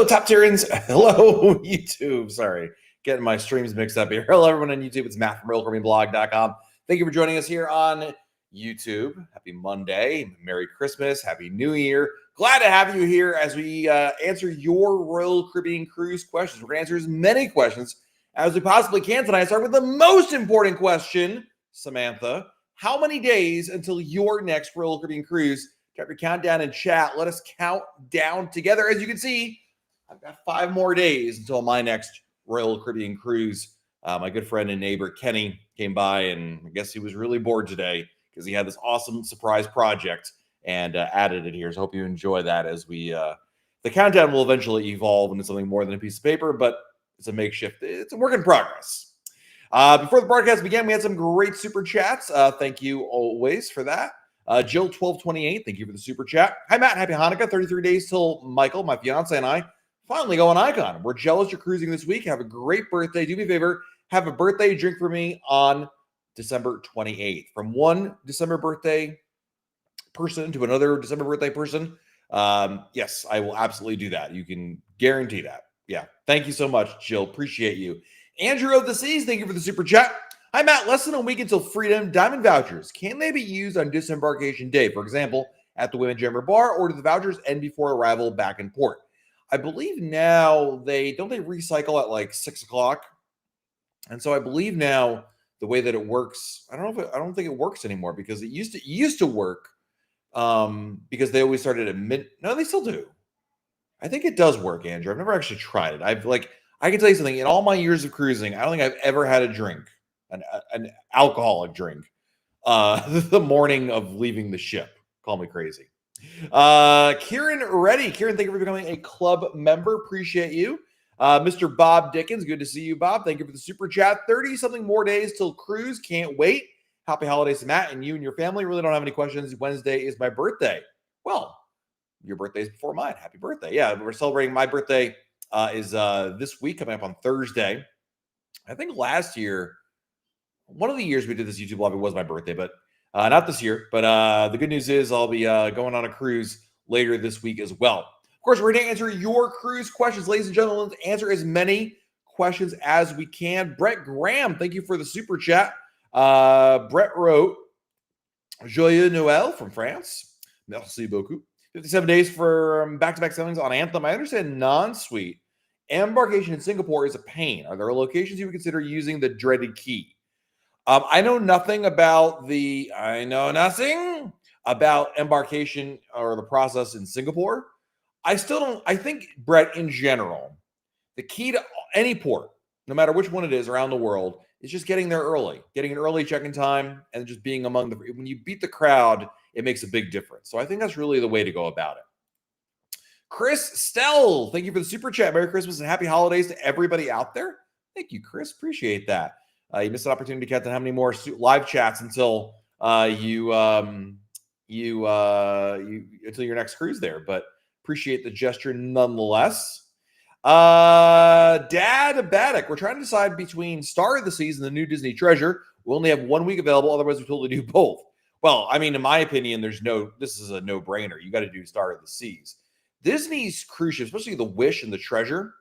Top Tierans. Hello, YouTube. Sorry, getting my streams mixed up here. Hello, everyone on YouTube. It's Matt from RealCaribbeanBlog.com. Thank you for joining us here on YouTube. Happy Monday. Merry Christmas. Happy New Year. Glad to have you here as we answer your Royal Caribbean Cruise questions. We're going to answer as many questions as we possibly can tonight. I start with the most important question, Samantha. How many days until your next Royal Caribbean Cruise? Drop your countdown in chat. Let us count down together. As you can see, I've got 5 more days until my next Royal Caribbean Cruise. My good friend and neighbor, Kenny, came by, and I guess he was really bored today because he had this awesome surprise project and added it here. So I hope you enjoy that as we, the countdown will eventually evolve into something more than a piece of paper, but it's a makeshift. It's a work in progress. Before the broadcast began, we had some great super chats. Thank you always for that. Jill1228, thank you for the super chat. Hi, Matt. Happy Hanukkah. 33 days till Michael, my fiance, and I finally go on Icon. We're jealous you're cruising this week. Have a great birthday. Do me a favor. Have a birthday drink for me on December 28th. From one December birthday person to another December birthday person. Yes, I will absolutely do that. You can guarantee that. Yeah. Thank you so much, Jill. Appreciate you. Andrew of the Seas, thank you for the super chat. Hi, Matt. Less than a week until freedom. Diamond vouchers. Can they be used on disembarkation day? For example, at the Women Jammer Bar, or do the vouchers end before arrival back in port? I believe now they recycle at like 6 o'clock. And so I believe now the way that it works, I don't think it works anymore because it used to work because they always started at mid. No, they still do. I think it does work, Andrew. I've never actually tried it. I can tell you something. In all my years of cruising, I don't think I've ever had a drink, an alcoholic drink, the morning of leaving the ship. Call me crazy. Kieran Reddy. Kieran, thank you for becoming a club member. Appreciate you. Mr. Bob Dickens, good to see you, Bob. Thank you for the super chat. 30-something more days till cruise. Can't wait. Happy holidays to Matt and you and your family. Really don't have any questions. Wednesday is my birthday. Well, your birthday is before mine. Happy birthday. Yeah, we're celebrating. My birthday is this week, coming up on Thursday. I think last year, one of the years we did this YouTube live, it was my birthday, but not this year. But the good news is I'll be going on a cruise later this week as well. Of course, we're going to answer your cruise questions, ladies and gentlemen. Answer as many questions as we can. Brett Graham, thank you for the super chat. Brett wrote, Joyeux Noël from France. Merci beaucoup. 57 days for back-to-back sailings on Anthem. I understand non-suite. Embarkation in Singapore is a pain. Are there locations you would consider using the dreaded key? I know nothing about embarkation or the process in Singapore. I still don't. I think, Brett, in general, the key to any port, no matter which one it is around the world, is just getting there early, getting an early check-in time, and just being among the. When you beat the crowd, it makes a big difference. So I think that's really the way to go about it. Chris Stell, thank you for the super chat. Merry Christmas and happy holidays to everybody out there. Thank you, Chris. Appreciate that. You missed an opportunity to count how many more live chats until until your next cruise there. But appreciate the gesture nonetheless. Dad Baddock, we're trying to decide between Star of the Seas and the new Disney Treasure. We only have 1 week available. Otherwise, we totally do both. Well, I mean, in my opinion, this is a no-brainer. You got to do Star of the Seas. Disney's cruise ships, especially the Wish and the Treasure,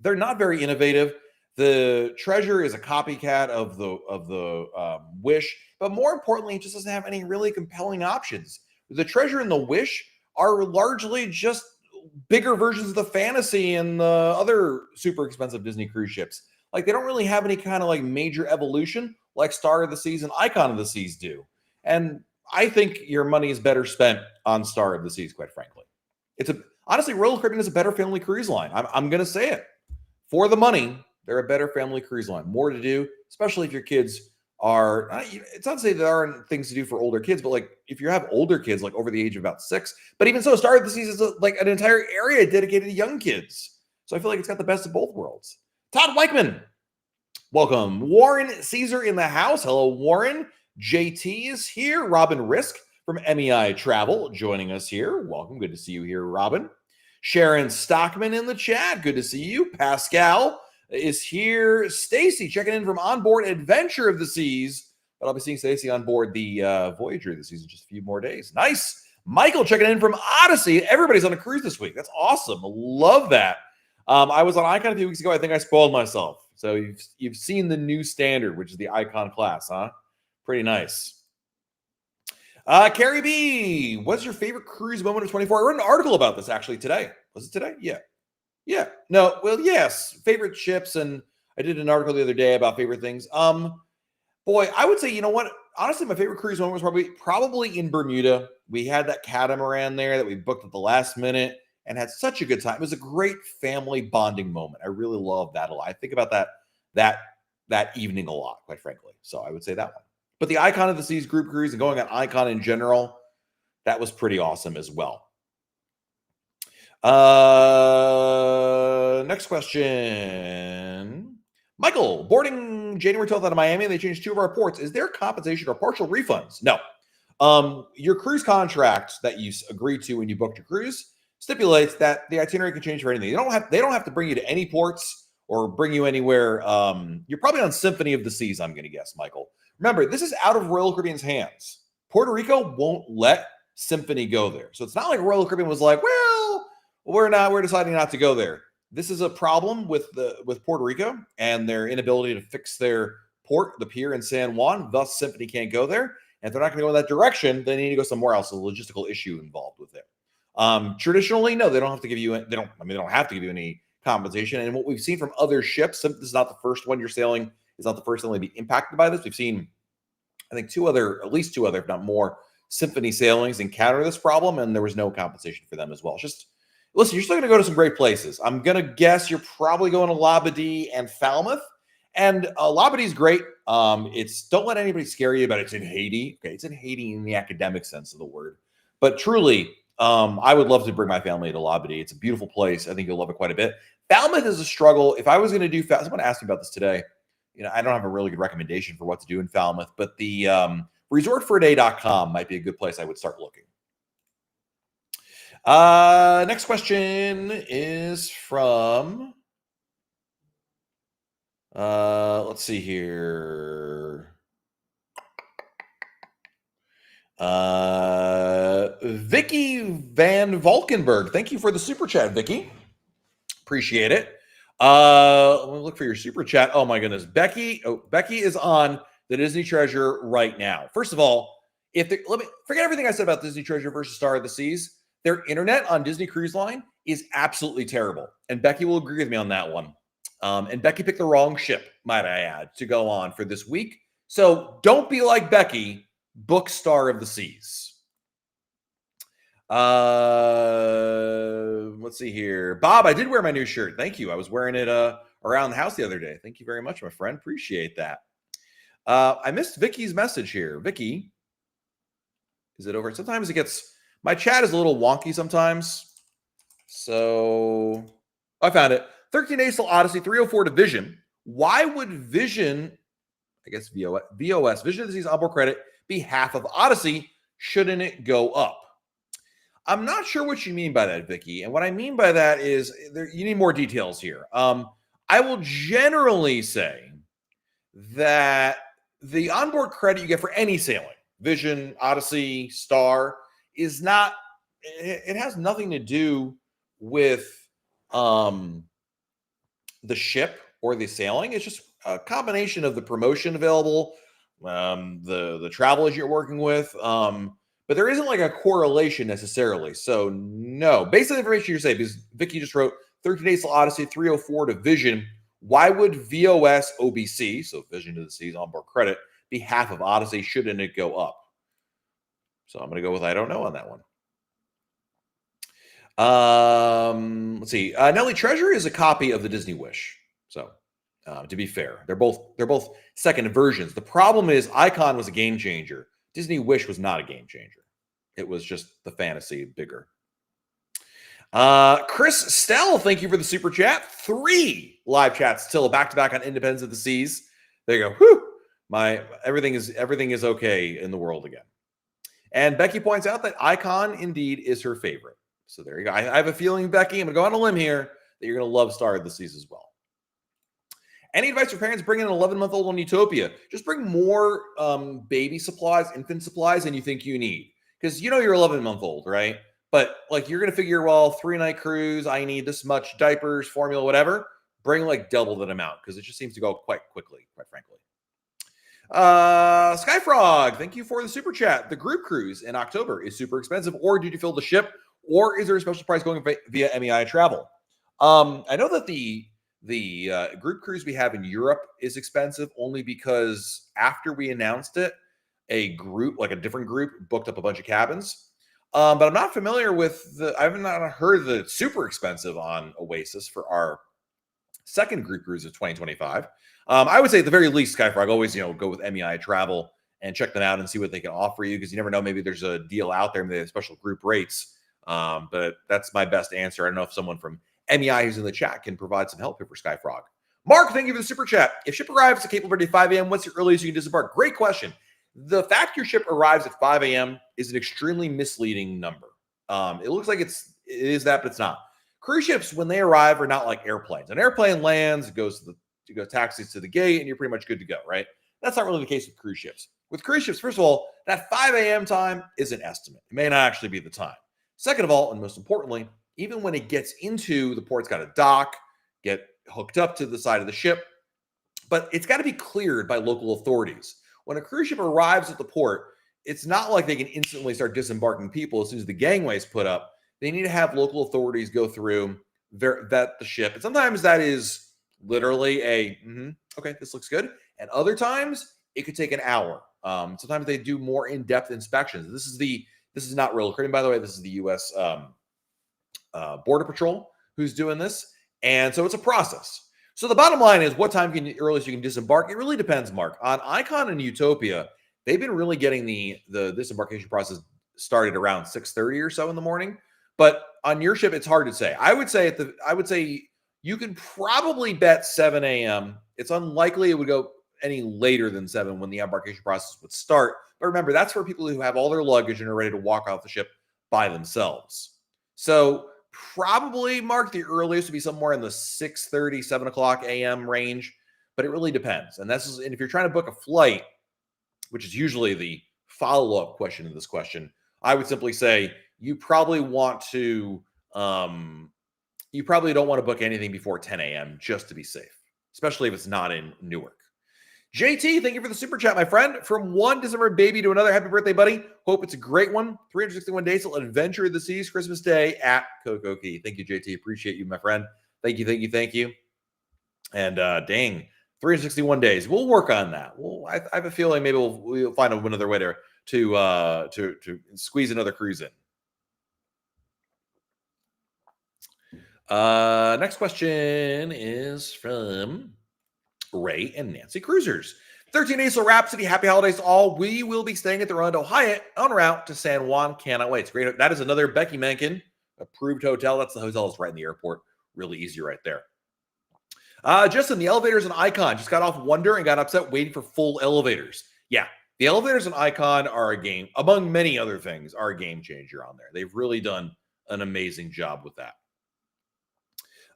they're not very innovative. The Treasure is a copycat of the Wish, but more importantly, it just doesn't have any really compelling options. The Treasure and the Wish are largely just bigger versions of the Fantasy and the other super expensive Disney cruise ships. Like, they don't really have any kind of like major evolution like Star of the Seas and Icon of the Seas do. And I think your money is better spent on Star of the Seas, quite frankly. Honestly, Royal Caribbean is a better family cruise line. I'm going to say it. For the money, they're a better family cruise line. More to do, especially if your kids are, it's not to say there aren't things to do for older kids, but like if you have older kids, like over the age of about 6, but even so, Star of the Seas is like an entire area dedicated to young kids. So I feel like it's got the best of both worlds. Todd Weichman, welcome. Warren Caesar in the house. Hello, Warren. JT is here. Robin Risk from MEI Travel joining us here. Welcome. Good to see you here, Robin. Sharon Stockman in the chat. Good to see you. Pascal is here. Stacy checking in from onboard Adventure of the Seas. But I'll be seeing Stacy on board the Voyager of the Seas in just a few more days. Nice. Michael checking in from Odyssey. Everybody's on a cruise this week. That's awesome. Love that. I was on Icon a few weeks ago. I think I spoiled myself. So you've seen the new standard, which is the Icon class, huh? Pretty nice. Carrie B, what's your favorite cruise moment of 24? I wrote an article about this actually today. Was it today? Yeah. No, well, yes. Favorite ships, and I did an article the other day about favorite things. Boy, I would say, you know what? Honestly, my favorite cruise moment was probably in Bermuda. We had that catamaran there that we booked at the last minute and had such a good time. It was a great family bonding moment. I really love that a lot. I think about that evening a lot, quite frankly. So I would say that one. But the Icon of the Seas group cruise and going on Icon in general, that was pretty awesome as well. Next question. Michael, boarding January 12th out of Miami, they changed 2 of our ports. Is there compensation or partial refunds? No. Your cruise contract that you agreed to when you booked your cruise stipulates that the itinerary can change for anything. They don't have to bring you to any ports or bring you anywhere. You're probably on Symphony of the Seas, I'm going to guess, Michael. Remember, this is out of Royal Caribbean's hands. Puerto Rico won't let Symphony go there. So it's not like Royal Caribbean was like, well, we're deciding not to go there. This is a problem with Puerto Rico and their inability to fix their port, the pier in San Juan. Thus, Symphony can't go there. And if they're not going to go in that direction, they need to go somewhere else. A logistical issue involved with it. Traditionally, no, they don't have to give you. They don't have to give you any compensation. And what we've seen from other ships, this is not the first one you're sailing. It's not the first one to be impacted by this. We've seen, I think, at least two other, if not more, Symphony sailings encounter this problem, and there was no compensation for them as well. It's just, listen, you're still going to go to some great places. I'm going to guess you're probably going to Labadee and Falmouth. And Labadee's great. Don't let anybody scare you about it's in Haiti. Okay, it's in Haiti in the academic sense of the word. But truly, I would love to bring my family to Labadee. It's a beautiful place. I think you'll love it quite a bit. Falmouth is a struggle. If I was going to do Falmouth, someone asked me about this today. I don't have a really good recommendation for what to do in Falmouth, but the resortforaday.com might be a good place I would start looking. Next question is from, let's see here. Vicky Van Valkenburg. Thank you for the super chat, Vicky. Appreciate it. Let me look for your super chat. Oh my goodness. Becky is on the Disney Treasure right now. First of all, let me forget everything I said about Disney Treasure versus Star of the Seas. Their internet on Disney Cruise Line is absolutely terrible. And Becky will agree with me on that one. And Becky picked the wrong ship, might I add, to go on for this week. So don't be like Becky. Book Star of the Seas. Let's see here. Bob, I did wear my new shirt. Thank you. I was wearing it around the house the other day. Thank you very much, my friend. Appreciate that. I missed Vicky's message here. Vicky, is it over? Sometimes my chat is a little wonky sometimes. So I found it. 13 days till Odyssey, 304 to Vision. Why would Vision, I guess VOS, Vision of the Seas onboard credit, be half of Odyssey? Shouldn't it go up? I'm not sure what you mean by that, Vicky. And what I mean by that is you need more details here. I will generally say that the onboard credit you get for any sailing, Vision, Odyssey, Star, is not, it has nothing to do with the ship or the sailing. It's just a combination of the promotion available, the travel agent you're working with, but there isn't like a correlation necessarily. So no, based on the information you're saying, because Vicky just wrote 13 days till Odyssey, 304 to Vision. Why would VOS OBC, so Vision of the Seas onboard credit, be half of Odyssey? Shouldn't it go up? So I'm going to go with I don't know on that one. Let's see. Nelly Treasure is a copy of the Disney Wish. So to be fair, they're both second versions. The problem is Icon was a game changer. Disney Wish was not a game changer. It was just the fantasy bigger. Chris Stell, thank you for the super chat. 3 live chats till back-to-back on Independence of the Seas. There you go. Whew. Everything is okay in the world again. And Becky points out that Icon indeed is her favorite. So there you go. I have a feeling, Becky, I'm going to go on a limb here, that you're going to love Star of the Seas as well. Any advice for parents bringing an 11-month-old on Utopia? Just bring more baby supplies, infant supplies than you think you need. because you're 11-month-old, right? But like you're gonna figure, well, 3-night cruise, I need this much diapers, formula, whatever. Bring like double that amount because it just seems to go quite quickly, quite frankly. Skyfrog, thank you for the super chat. The group cruise in October is super expensive, or did you fill the ship, or is there a special price going via MEI travel? I know that the group cruise we have in Europe is expensive only because after we announced it, a group, like a different group, booked up a bunch of cabins. But I'm not familiar with I have not heard that it's super expensive on Oasis for our second group cruise of 2025. I would say at the very least, Skyfrog, always go with MEI Travel and check them out and see what they can offer you because you never know. Maybe there's a deal out there, maybe they have special group rates. But that's my best answer. I don't know if someone from MEI who's in the chat can provide some help here for Skyfrog. Mark, thank you for the super chat. If ship arrives at Cape Verde at 5 a.m., what's the earliest you can disembark? Great question. The fact your ship arrives at 5 a.m. is an extremely misleading number. It looks like it is that, but it's not. Cruise ships, when they arrive, are not like airplanes. An airplane lands, goes taxis to the gate, and you're pretty much good to go, right? That's not really the case with cruise ships. With cruise ships, first of all, that 5 a.m. time is an estimate. It may not actually be the time. Second of all, and most importantly, even when it gets into the port, it's got to dock, get hooked up to the side of the ship, but it's got to be cleared by local authorities. When a cruise ship arrives at the port, it's not like they can instantly start disembarking people as soon as the gangway is put up. They need to have local authorities go through, vet the ship. And sometimes that is literally okay, this looks good. And other times it could take an hour. Sometimes they do more in-depth inspections. This is not Royal Caribbean, by the way. This is the U.S. Border Patrol who's doing this. And so it's a process. So the bottom line is, what time earliest you can disembark? It really depends, Mark. On Icon and Utopia, they've been really getting the disembarkation process started around 6:30 or so in the morning. But on your ship, it's hard to say. I would say you can probably bet 7 a.m. It's unlikely it would go any later than 7 when the embarkation process would start. But remember, that's for people who have all their luggage and are ready to walk off the ship by themselves. So probably, Mark, the earliest would be somewhere in the 6:30, 7 o'clock a.m. range. But it really depends. And if you're trying to book a flight, which is usually the follow-up question to this question, I would simply say you probably want to you probably don't want to book anything before 10 a.m. just to be safe, especially if it's not in Newark. JT, thank you for the super chat, my friend. From one December baby to another, happy birthday, buddy. Hope it's a great one. 361 days till Adventure of the Seas, Christmas Day at Coco Key. Thank you, JT. Appreciate you, my friend. Thank you. And dang, 361 days. We'll work on that. I have a feeling maybe we'll find another way to squeeze another cruise in. Next question is from Ray and Nancy Cruisers. 13 days till Rhapsody. Happy holidays to all. We will be staying at the Rondo Hyatt en route to San Juan. Cannot wait. It's great. That is another Becky Menken approved hotel. That's the hotel that's right in the airport. Really easy right there. Justin, the elevators in Icon just got off Wonder and got upset waiting for full elevators. Yeah, the elevators in Icon are a game, among many other things, are a game changer on there. They've really done an amazing job with that.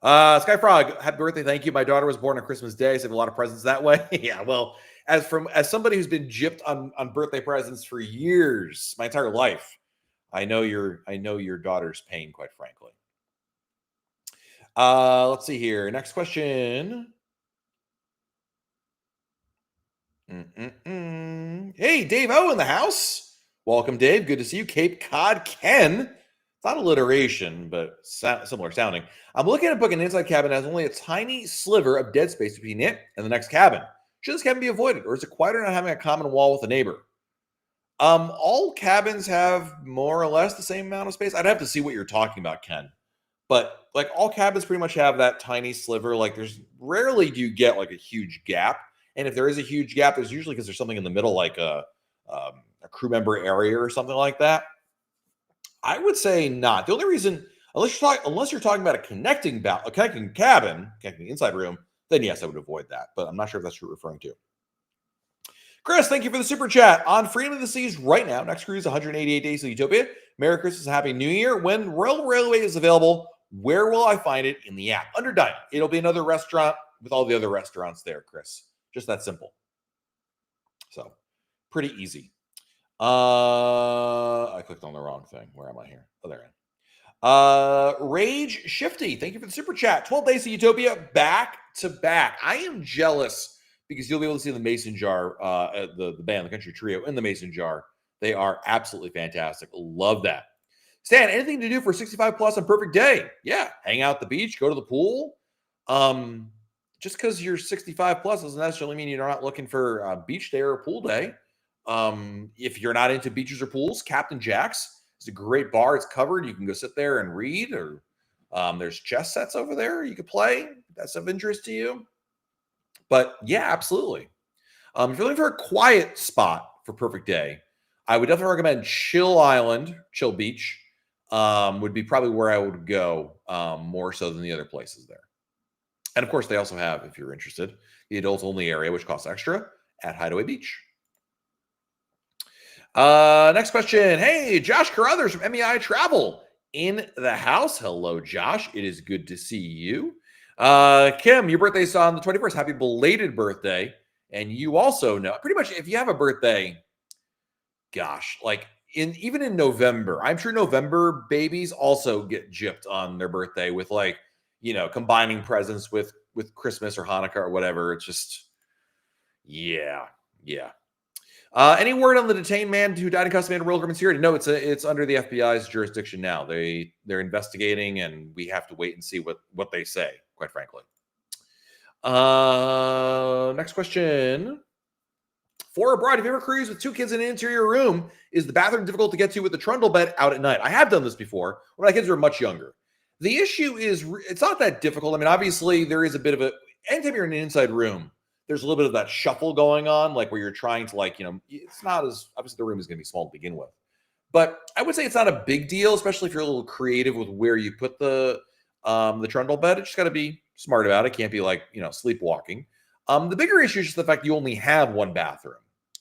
Skyfrog, happy birthday. Thank you. My daughter was born on Christmas Day. So I have a lot of presents that way. Yeah, well, as somebody who's been gypped on birthday presents for years, my entire life, I know your daughter's pain, quite frankly. Let's see here. Next question. Hey, Dave O in the house. Welcome, Dave. Good to see you. Cape Cod Ken. It's not alliteration, but similar sounding. I'm looking at booking an inside cabin that has only a tiny sliver of dead space between it and the next cabin. Should this cabin be avoided, or is it quieter not having a common wall with a neighbor? All cabins have more or less the same amount of space. I'd have to see what you're talking about, Ken. But like all cabins pretty much have that tiny sliver. Like rarely do you get like a huge gap. And if there is a huge gap, there's usually because there's something in the middle, like a crew member area or something like that. I would say not. The only reason, unless you're talking about a connecting cabin, connecting inside room, then yes, I would avoid that. But I'm not sure if that's what you're referring to. Chris, thank you for the super chat. On Freedom of the Seas right now, next cruise, 188 days to Utopia. Merry Christmas, Happy New Year. When Royal Railway is available, where will I find it? In the app. Under Dining. It'll be another restaurant with all the other restaurants there, Chris. Just that simple. So, pretty easy. I clicked on the wrong thing. Where am I here? Oh, there I am. Rage Shifty, thank you for the super chat. 12 Days of Utopia back to back. I am jealous because you'll be able to see the Mason Jar, the band, the country trio in the Mason Jar. They are absolutely fantastic. Love that. Stan, anything to do for 65 plus on perfect day? Yeah, hang out at the beach, go to the pool. Just because you're 65 plus doesn't necessarily mean you're not looking for a beach day or a pool day. If you're not into beaches or pools, Captain Jack's is a great bar. It's covered. You can go sit there and read, or there's chess sets over there you could play. If that's of interest to you. But yeah, absolutely. If you're looking for a quiet spot for perfect day, I would definitely recommend Chill Island, Chill Beach. Would be probably where I would go more so than the other places there. And of course, they also have, if you're interested, the adult only area, which costs extra at Hideaway Beach. Next question. Hey, Josh Carruthers from MEI Travel in the house. Hello, Josh. It is good to see you. Kim, your birthday's on the 21st. Happy belated birthday. And you also know, pretty much, if you have a birthday, gosh, like even in November, I'm sure November babies also get gypped on their birthday with like, combining presents with Christmas or Hanukkah or whatever. It's just, yeah. Any word on the detained man who died in custody of Real Government Security? No, it's under the FBI's jurisdiction now. They're investigating, and we have to wait and see what they say, quite frankly. Next question. For abroad, have you ever cruised with 2 kids in an interior room? Is the bathroom difficult to get to with the trundle bed out at night? I have done this before when my kids were much younger. The issue is it's not that difficult. I mean, obviously, there is a bit of anytime you're in an inside room, there's a little bit of that shuffle going on, like where you're trying to it's not as, obviously the room is going to be small to begin with. But I would say it's not a big deal, especially if you're a little creative with where you put the trundle bed. It's just got to be smart about it. Can't be like, sleepwalking. The bigger issue is just the fact you only have one bathroom.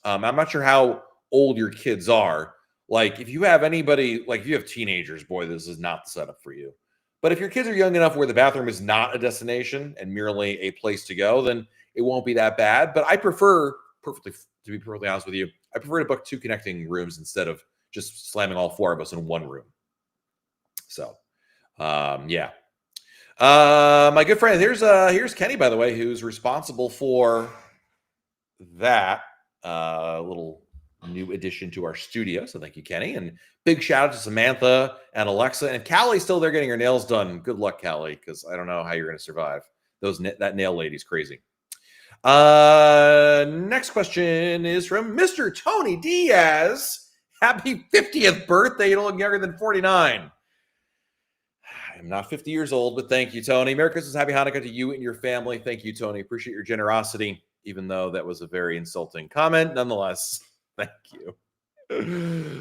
I'm not sure how old your kids are. Like if you have anybody, like if you have teenagers, boy, this is not the setup for you. But if your kids are young enough where the bathroom is not a destination and merely a place to go, then it won't be that bad. But I prefer, to be perfectly honest with you, I prefer to book 2 connecting rooms instead of just slamming all 4 of us in one room. So, yeah. My good friend, here's Kenny, by the way, who's responsible for that little new addition to our studio. So thank you, Kenny. And big shout out to Samantha and Alexa. And Callie's still there getting her nails done. Good luck, Callie, because I don't know how you're going to survive. That nail lady's crazy. Next question is from Mr. Tony Diaz. Happy 50th birthday. You don't look younger than 49. I'm not 50 years old, but thank you, Tony. Merry Christmas, Happy Hanukkah to you and your family. Thank you, Tony. Appreciate your generosity, even though that was a very insulting comment. Nonetheless, thank you.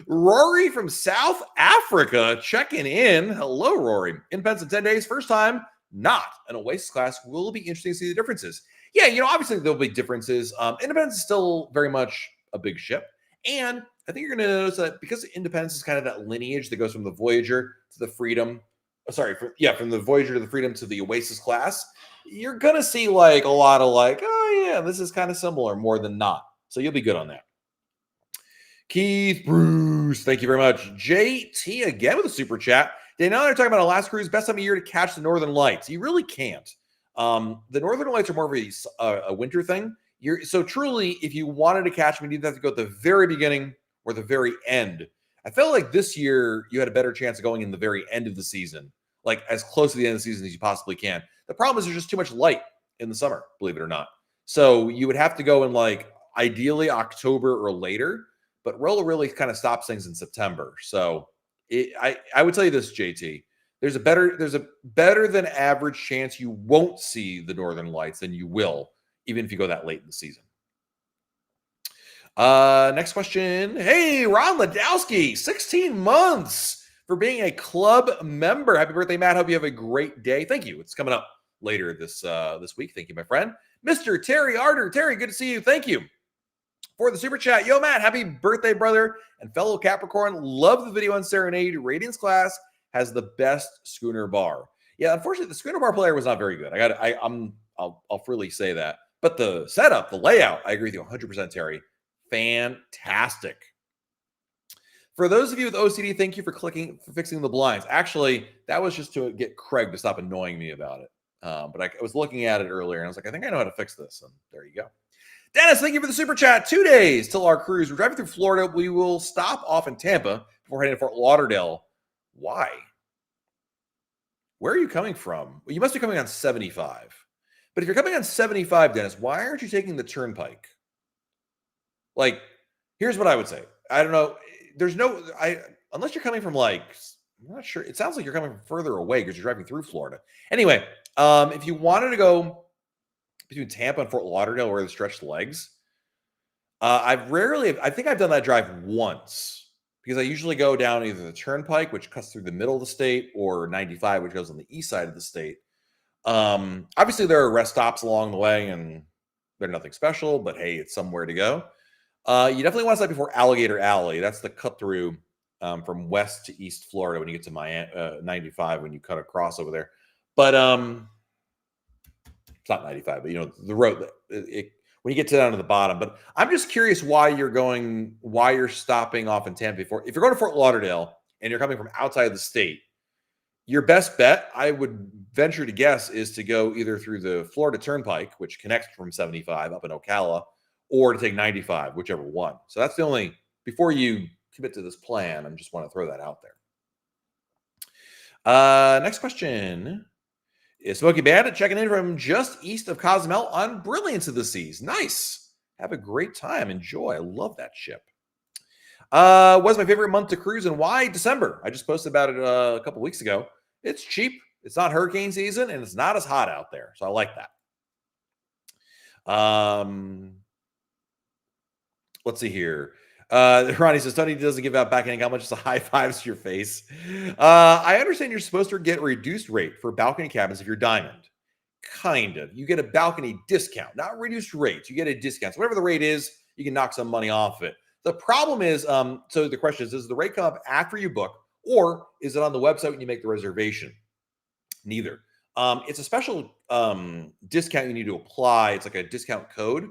Rory from South Africa checking in. Hello, Rory. Independence in 10 days. First time, not an Oasis class. Will be interesting to see the differences. Yeah, obviously there'll be differences. Independence is still very much a big ship. And I think you're going to notice that because Independence is kind of that lineage that goes from the Voyager to the Freedom. From the Voyager to the Freedom to the Oasis class, you're going to see like a lot of like, oh yeah, this is kind of similar more than not. So you'll be good on that. Keith Bruce, thank you very much. JT again with a super chat. Now they're talking about a last cruise, best time of year to catch the Northern Lights. You really can't. The Northern Lights are more of a winter thing. So truly, if you wanted to catch them, you'd have to go at the very beginning or the very end. I felt like this year you had a better chance of going in the very end of the season, like as close to the end of the season as you possibly can. The problem is there's just too much light in the summer, believe it or not. So you would have to go in like ideally October or later, but Rolla really kind of stops things in September. So I would tell you this, JT, there's a better than average chance you won't see the Northern Lights than you will, even if you go that late in the season. Next question. Hey, Ron Ladowski, 16 months for being a club member. Happy birthday, Matt. Hope you have a great day. Thank you. It's coming up later this week. Thank you, my friend. Mr. Terry Arter. Terry, good to see you. Thank you for the super chat. Yo, Matt, happy birthday, brother and fellow Capricorn. Love the video on Serenade. Radiance class has the best schooner bar. Yeah, unfortunately, the schooner bar player was not very good. I'll freely say that. But the setup, the layout, I agree with you 100%, Terry. Fantastic. For those of you with OCD, thank you for fixing the blinds. Actually, that was just to get Craig to stop annoying me about it. But I was looking at it earlier and I was like, I think I know how to fix this. And there you go. Dennis, thank you for the super chat. 2 days till our cruise. We're driving through Florida. We will stop off in Tampa before heading to Fort Lauderdale. Why? Where are you coming from? Well, you must be coming on 75. But if you're coming on 75, Dennis, why aren't you taking the turnpike? Like, here's what I would say. I don't know. Unless you're coming from I'm not sure. It sounds like you're coming from further away because you're driving through Florida. Anyway, if you wanted to go between Tampa and Fort Lauderdale where the stretched legs, I think I've done that drive once because I usually go down either the turnpike, which cuts through the middle of the state, or 95, which goes on the east side of the state. Obviously there are rest stops along the way and they're nothing special, but hey, it's somewhere to go. You definitely want to stop before Alligator Alley. That's the cut through from west to east Florida when you get to Miami, 95 when you cut across over there. But it's not 95, but the road when you get down to the bottom. But I'm just curious why you're stopping off in Tampa before. If you're going to Fort Lauderdale and you're coming from outside of the state, your best bet, I would venture to guess, is to go either through the Florida Turnpike, which connects from 75 up in Ocala, or to take 95, whichever one. So that's the only, before you commit to this plan, I just want to throw that out there. Next question is Smokey Bandit checking in from just east of Cozumel on Brilliance of the Seas. Nice. Have a great time. Enjoy. I love that ship. What's my favorite month to cruise and why? December. I just posted about it a couple weeks ago. It's cheap. It's not hurricane season and it's not as hot out there. So I like that. Let's see here. Ronnie says, Tony doesn't give out backhand comments, just a high fives to your face. I understand you're supposed to get a reduced rate for balcony cabins if you're diamond. Kind of. You get a balcony discount, not reduced rates. You get a discount. So whatever the rate is, you can knock some money off of it. The problem is, so the question is, does the rate come up after you book, or is it on the website when you make the reservation? Neither. It's a special discount you need to apply. It's like a discount code.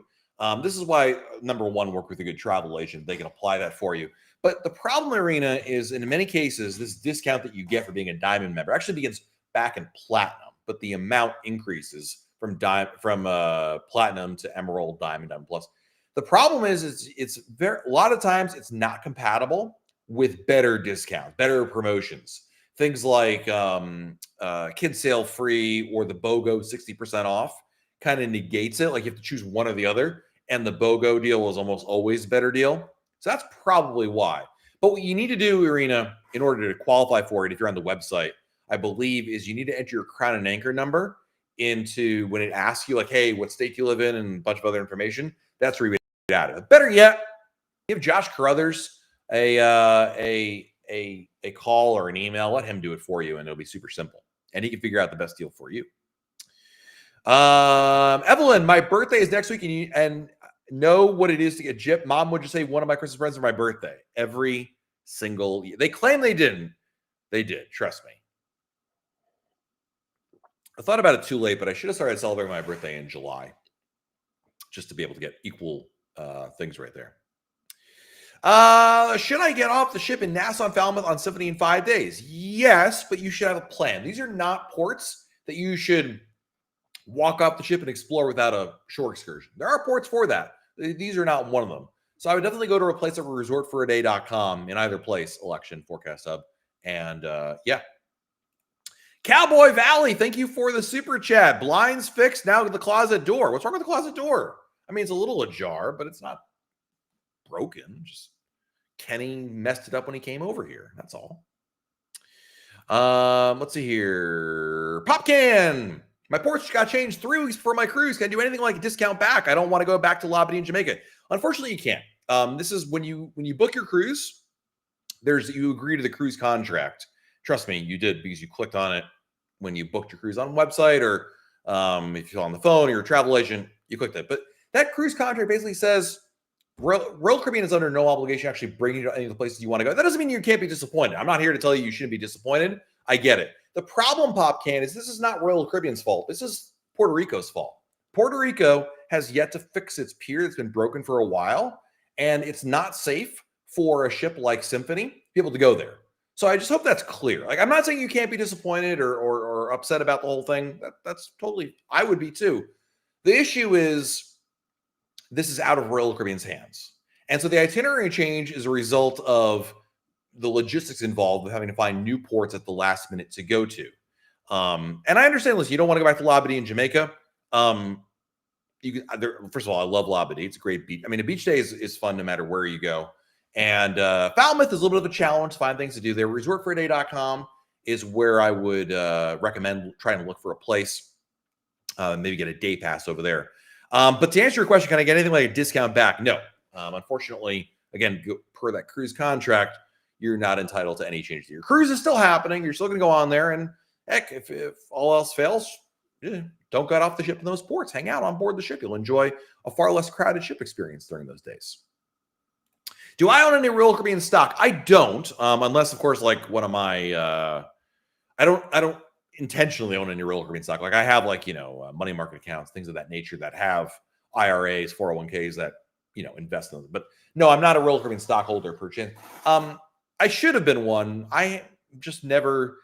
This is why, number one, work with a good travel agent. They can apply that for you. But the problem, Irina, is in many cases, this discount that you get for being a diamond member actually begins back in platinum, but the amount increases from platinum to emerald, diamond plus. The problem is it's a lot of times it's not compatible with better discounts, better promotions. Things like kid sale free or the BOGO 60% off kind of negates it. Like you have to choose one or the other. And the BOGO deal is almost always a better deal. So that's probably why. But what you need to do, Irina, in order to qualify for it, if you're on the website, I believe, is you need to enter your Crown and Anchor number into when it asks you, like, hey, what state do you live in, and a bunch of other information. That's where you get out of it. Better yet, give Josh Carruthers a call or an email. Let him do it for you, and it'll be super simple. And he can figure out the best deal for you. Evelyn, my birthday is next week, and know what it is to get gypped. Mom would just say one of my Christmas presents for my birthday every single year. They claim they didn't. They did. Trust me. I thought about it too late, but I should have started celebrating my birthday in July just to be able to get equal things right there. Should I get off the ship in Nassau and Falmouth on Symphony in 5 days? Yes, but you should have a plan. These are not ports that you should walk off the ship and explore without a shore excursion. There are ports for that. These are not one of them. So I would definitely go to a place like resortforaday.com in either place, election, forecast hub. And yeah. Cowboy Valley, thank you for the super chat. Blinds fixed, now the closet door. What's wrong with the closet door? I mean, it's a little ajar, but it's not broken. Just Kenny messed it up when he came over here. That's all. Let's see here. Popcan. My ports got changed 3 weeks before my cruise. Can I do anything like a discount back? I don't want to go back to Labadee in Jamaica. Unfortunately, you can't. This is when you book your cruise, you agree to the cruise contract. Trust me, you did, because you clicked on it when you booked your cruise on a website, or if you're on the phone or you're a travel agent, you clicked it. But that cruise contract basically says Royal Caribbean is under no obligation to actually bring you to any of the places you want to go. That doesn't mean you can't be disappointed. I'm not here to tell you shouldn't be disappointed. I get it. The problem, Popcan, is this is not Royal Caribbean's fault. This is Puerto Rico's fault. Puerto Rico has yet to fix its pier that's been broken for a while, and it's not safe for a ship like Symphony, be able to go there. So I just hope that's clear. Like, I'm not saying you can't be disappointed or upset about the whole thing. That's totally, I would be too. The issue is this is out of Royal Caribbean's hands. And so the itinerary change is a result of the logistics involved with having to find new ports at the last minute to go to. And I understand, listen, you don't want to go back to Labadee in Jamaica. First of all, I love Labadee. It's a great beach. I mean, a beach day is fun no matter where you go. And Falmouth is a little bit of a challenge to find things to do there. Resortforaday.com is where I would recommend trying to look for a place, maybe get a day pass over there. But to answer your question, can I get anything like a discount back? No. Unfortunately, again, per that cruise contract, you're not entitled to any changes. Your cruise is still happening. You're still going to go on there. And heck, if all else fails, don't get off the ship in those ports. Hang out on board the ship. You'll enjoy a far less crowded ship experience during those days. Do I own any Royal Caribbean stock? I don't, unless, of course, like one of my, I don't intentionally own any Royal Caribbean stock. Like I have like, money market accounts, things of that nature that have IRAs, 401ks that, invest in them. But no, I'm not a Royal Caribbean stockholder per chance. I should have been one. I just never,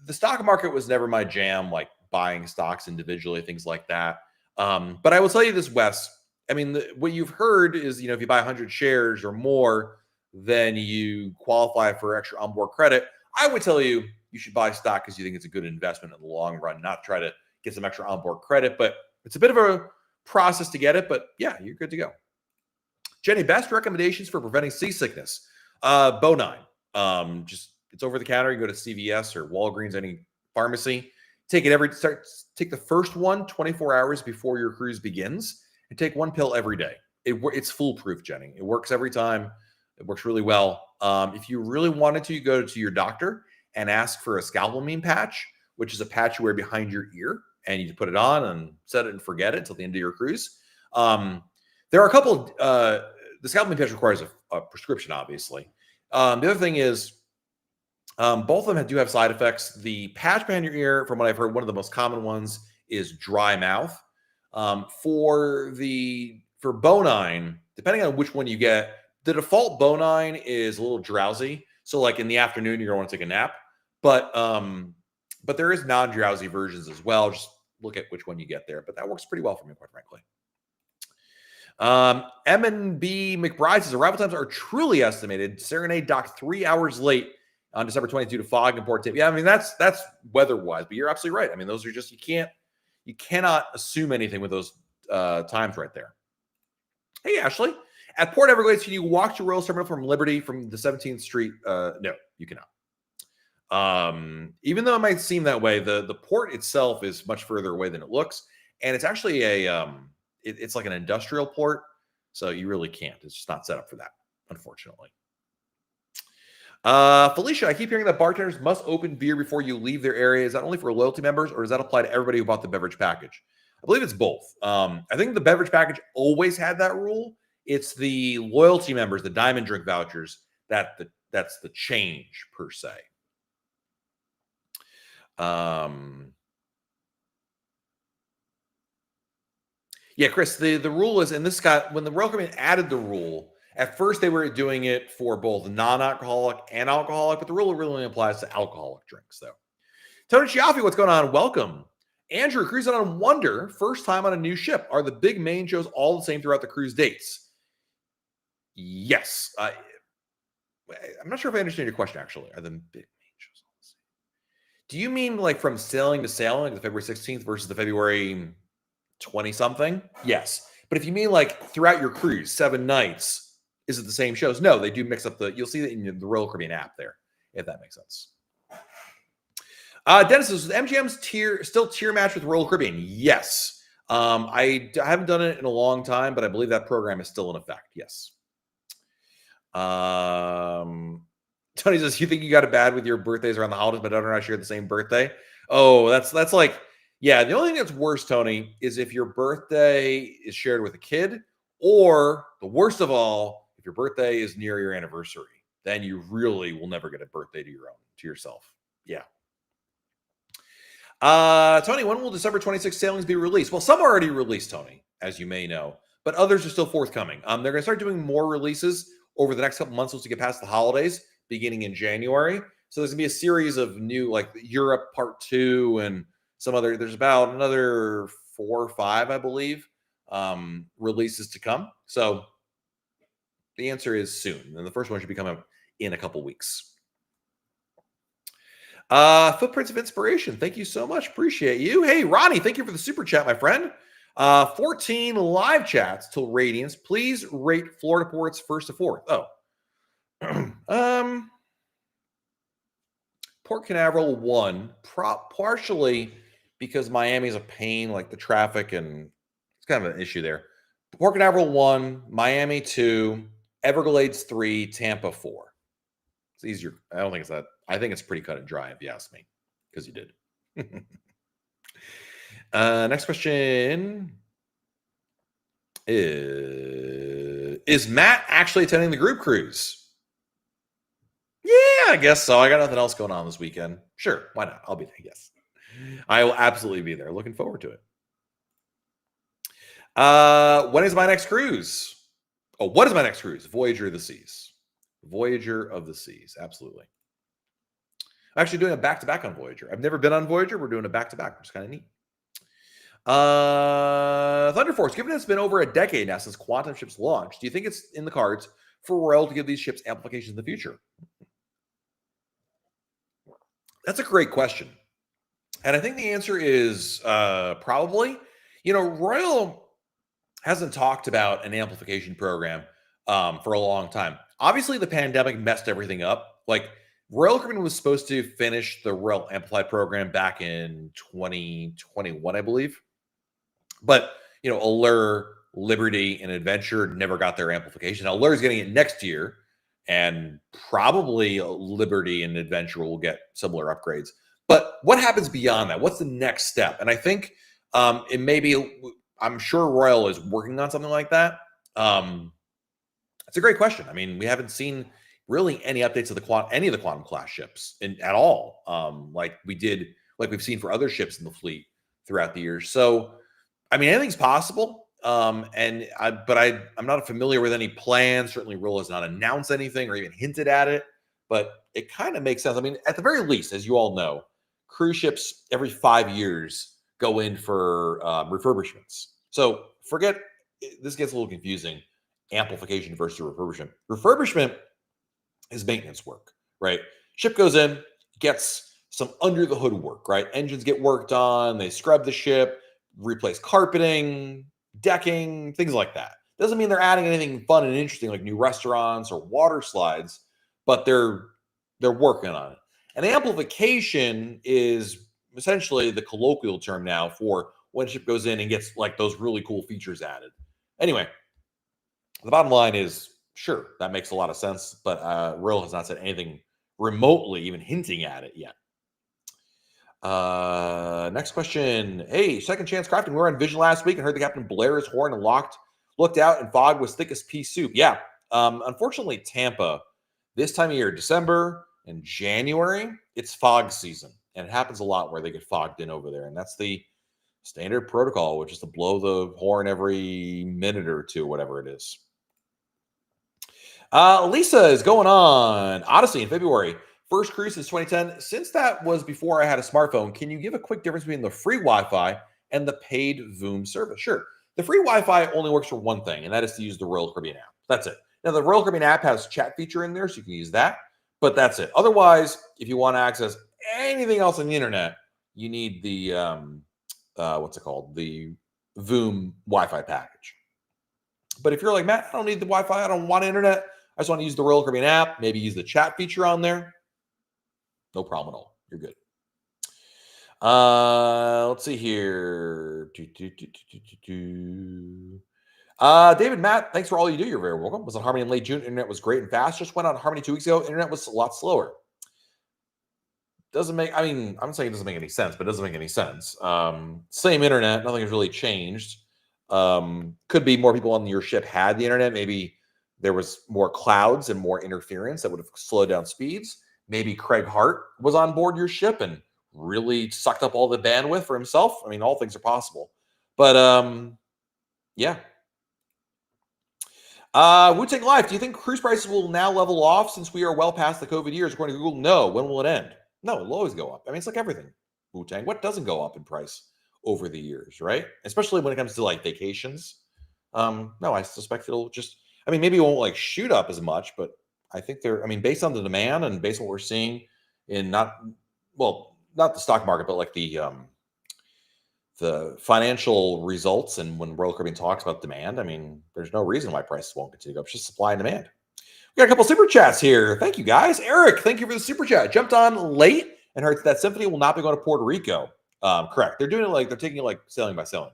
the stock market was never my jam, like buying stocks individually, things like that. But I will tell you this, Wes, I mean, what you've heard is, if you buy 100 shares or more, then you qualify for extra onboard credit. I would tell you, you should buy stock because you think it's a good investment in the long run, not try to get some extra onboard credit. But it's a bit of a process to get it. But yeah, you're good to go. Jenny, best recommendations for preventing seasickness? Bonine. It's over the counter. You go to CVS or Walgreens, any pharmacy. Take it take the first one 24 hours before your cruise begins, and take one pill every day. It's foolproof, Jenny. It works every time. It works really well. If you really wanted to, you go to your doctor and ask for a scopolamine patch, which is a patch you wear behind your ear, and you put it on and set it and forget it until the end of your cruise. There are a couple. The scopolamine patch requires a prescription, obviously. The other thing is, both of them do have side effects. The patch behind your ear, from what I've heard, one of the most common ones is dry mouth. For Bonine, depending on which one you get, the default Bonine is a little drowsy. So like in the afternoon, you're going to want to take a nap. But there is non-drowsy versions as well. Just look at which one you get there. But that works pretty well for me, quite frankly. M&B McBride says arrival times are truly estimated. Serenade docked 3 hours late on December 22 to fog and port tip. Yeah, I mean that's weather-wise, but you're absolutely right. I mean, those are just you cannot assume anything with those times right there. Hey, Ashley, at Port Everglades, can you walk to Royal Terminal from Liberty from the 17th Street? No, you cannot. Even though it might seem that way, the port itself is much further away than it looks, and it's actually it's like an industrial port, so you really can't. It's just not set up for that, unfortunately. Felicia, I keep hearing that bartenders must open beer before you leave their area. Is that only for loyalty members, or does that apply to everybody who bought the beverage package? I believe it's both. I think the beverage package always had that rule. It's the loyalty members, the diamond drink vouchers, that's the change per se. Yeah, Chris, the rule is, and when the Royal Caribbean added the rule, at first they were doing it for both non-alcoholic and alcoholic, but the rule really only applies to alcoholic drinks, though. Tony Chiaffi, what's going on? Welcome. Andrew, cruising on Wonder, first time on a new ship. Are the big main shows all the same throughout the cruise dates? Yes. I'm not sure if I understand your question, actually. Are the big main shows all the same? Do you mean like from sailing to sailing, like the February 16th versus the February 20-something? Yes. But if you mean like throughout your cruise, 7 nights, is it the same shows? No, they do mix up you'll see that in the Royal Caribbean app there, if that makes sense. Dennis says, MGM's tier match with Royal Caribbean? Yes. I haven't done it in a long time, but I believe that program is still in effect. Yes. Tony says, you think you got it bad with your birthdays around the holidays, but I don't know, I share the same birthday. Oh, that's like, yeah, the only thing that's worse, Tony, is if your birthday is shared with a kid, or the worst of all, if your birthday is near your anniversary, then you really will never get a birthday to yourself. Yeah. Tony, when will December 26th sailings be released? Well, some are already released, Tony, as you may know, but others are still forthcoming. They're going to start doing more releases over the next couple months once we get past the holidays, beginning in January. So there's gonna be a series of new, like Europe Part 2 and some other. There's about another 4 or 5, I believe, releases to come. So the answer is soon, and the first one should be coming in a couple weeks. Footprints of Inspiration. Thank you so much. Appreciate you. Hey, Ronnie, thank you for the super chat, my friend. 14 live chats till Radiance. Please rate Florida ports first to fourth. Oh. Port Canaveral 1, partially because Miami's a pain, like the traffic, and it's kind of an issue there. Port Canaveral 1, Miami 2, Everglades 3, Tampa 4. It's easier. I don't think it's that. I think it's pretty cut and dry, if you ask me, because you did. Next question is Matt actually attending the group cruise? Yeah, I guess so. I got nothing else going on this weekend. Sure, why not? I'll be there. Yes, I will absolutely be there. Looking forward to it. When is my next cruise? Oh, what is my next cruise? Voyager of the Seas. Voyager of the Seas. Absolutely. I'm actually doing a back-to-back on Voyager. I've never been on Voyager. We're doing a back-to-back, which is kind of neat. Thunder Force, given it's been over a decade now since quantum ships launched, do you think it's in the cards for Royal to give these ships amplifications in the future? That's a great question. And I think the answer is probably. Royal hasn't talked about an amplification program for a long time. Obviously, the pandemic messed everything up. Like, Royal Caribbean was supposed to finish the Royal Amplified program back in 2021, I believe. But, Allure, Liberty, and Adventure never got their amplification. Now, Allure is getting it next year, and probably Liberty and Adventure will get similar upgrades. But what happens beyond that? What's the next step? And I think it may be, I'm sure Royal is working on something like that. It's a great question. I mean, we haven't seen really any updates of any of the quantum class ships at all, like we've seen for other ships in the fleet throughout the years. So, I mean, anything's possible. I'm not familiar with any plans. Certainly, Royal has not announced anything or even hinted at it, but it kind of makes sense. I mean, at the very least, as you all know, cruise ships every 5 years go in for refurbishments. So forget, this gets a little confusing. Amplification versus refurbishment. Refurbishment is maintenance work, right? Ship goes in, gets some under the hood work, right? Engines get worked on, they scrub the ship, replace carpeting, decking, things like that. Doesn't mean they're adding anything fun and interesting like new restaurants or water slides, but they're working on it. And amplification is essentially the colloquial term now for when a ship goes in and gets like those really cool features added. Anyway, the bottom line is, sure, that makes a lot of sense, but Royal has not said anything remotely even hinting at it yet. Next question. Hey, Second Chance Crafting. We were on Vision last week and heard the captain blare his horn and looked out and fog was thick as pea soup. Yeah. Unfortunately, Tampa, this time of year, December and January, it's fog season. And it happens a lot where they get fogged in over there. And that's the standard protocol, which is to blow the horn every minute or two, whatever it is. Lisa is going on Odyssey in February. First cruise since 2010. Since that was before I had a smartphone, can you give a quick difference between the free Wi-Fi and the paid Voom service? Sure. The free Wi-Fi only works for one thing, and that is to use the Royal Caribbean app. That's it. Now, the Royal Caribbean app has chat feature in there, so you can use that, but that's it. Otherwise, if you want to access anything else on the internet, you need the, what's it called? The Voom Wi-Fi package. But if you're like, Matt, I don't need the Wi-Fi, I don't want internet, I just want to use the Royal Caribbean app, maybe use the chat feature on there, no problem at all. You're good. Let's see here. David, Matt, thanks for all you do. You're very welcome. Was on Harmony in late June. Internet was great and fast. Just went on Harmony 2 weeks ago. Internet was a lot slower. Doesn't make, I mean, I'm saying it doesn't make any sense, but it doesn't make any sense. Same internet. Nothing has really changed. Could be more people on your ship had the internet. Maybe there was more clouds and more interference that would have slowed down speeds. Maybe Craig Hart was on board your ship and really sucked up all the bandwidth for himself. I mean, all things are possible. But yeah. Wu-Tang Life, do you think cruise prices will now level off since we are well past the COVID years? According to Google, no. When will it end? No, it'll always go up. I mean, it's like everything. Wu-Tang, what doesn't go up in price over the years, right? Especially when it comes to like vacations. No, I suspect it'll just, I mean, maybe it won't like shoot up as much, but I think I mean, based on the demand and based on what we're seeing in not the stock market, but like the financial results and when Royal Caribbean talks about demand, I mean, there's no reason why prices won't continue to go up. It's just supply and demand. We got a couple super chats here. Thank you guys. Eric, thank you for the super chat. Jumped on late and heard that Symphony will not be going to Puerto Rico. Correct. They're doing it like they're taking it like sailing by sailing.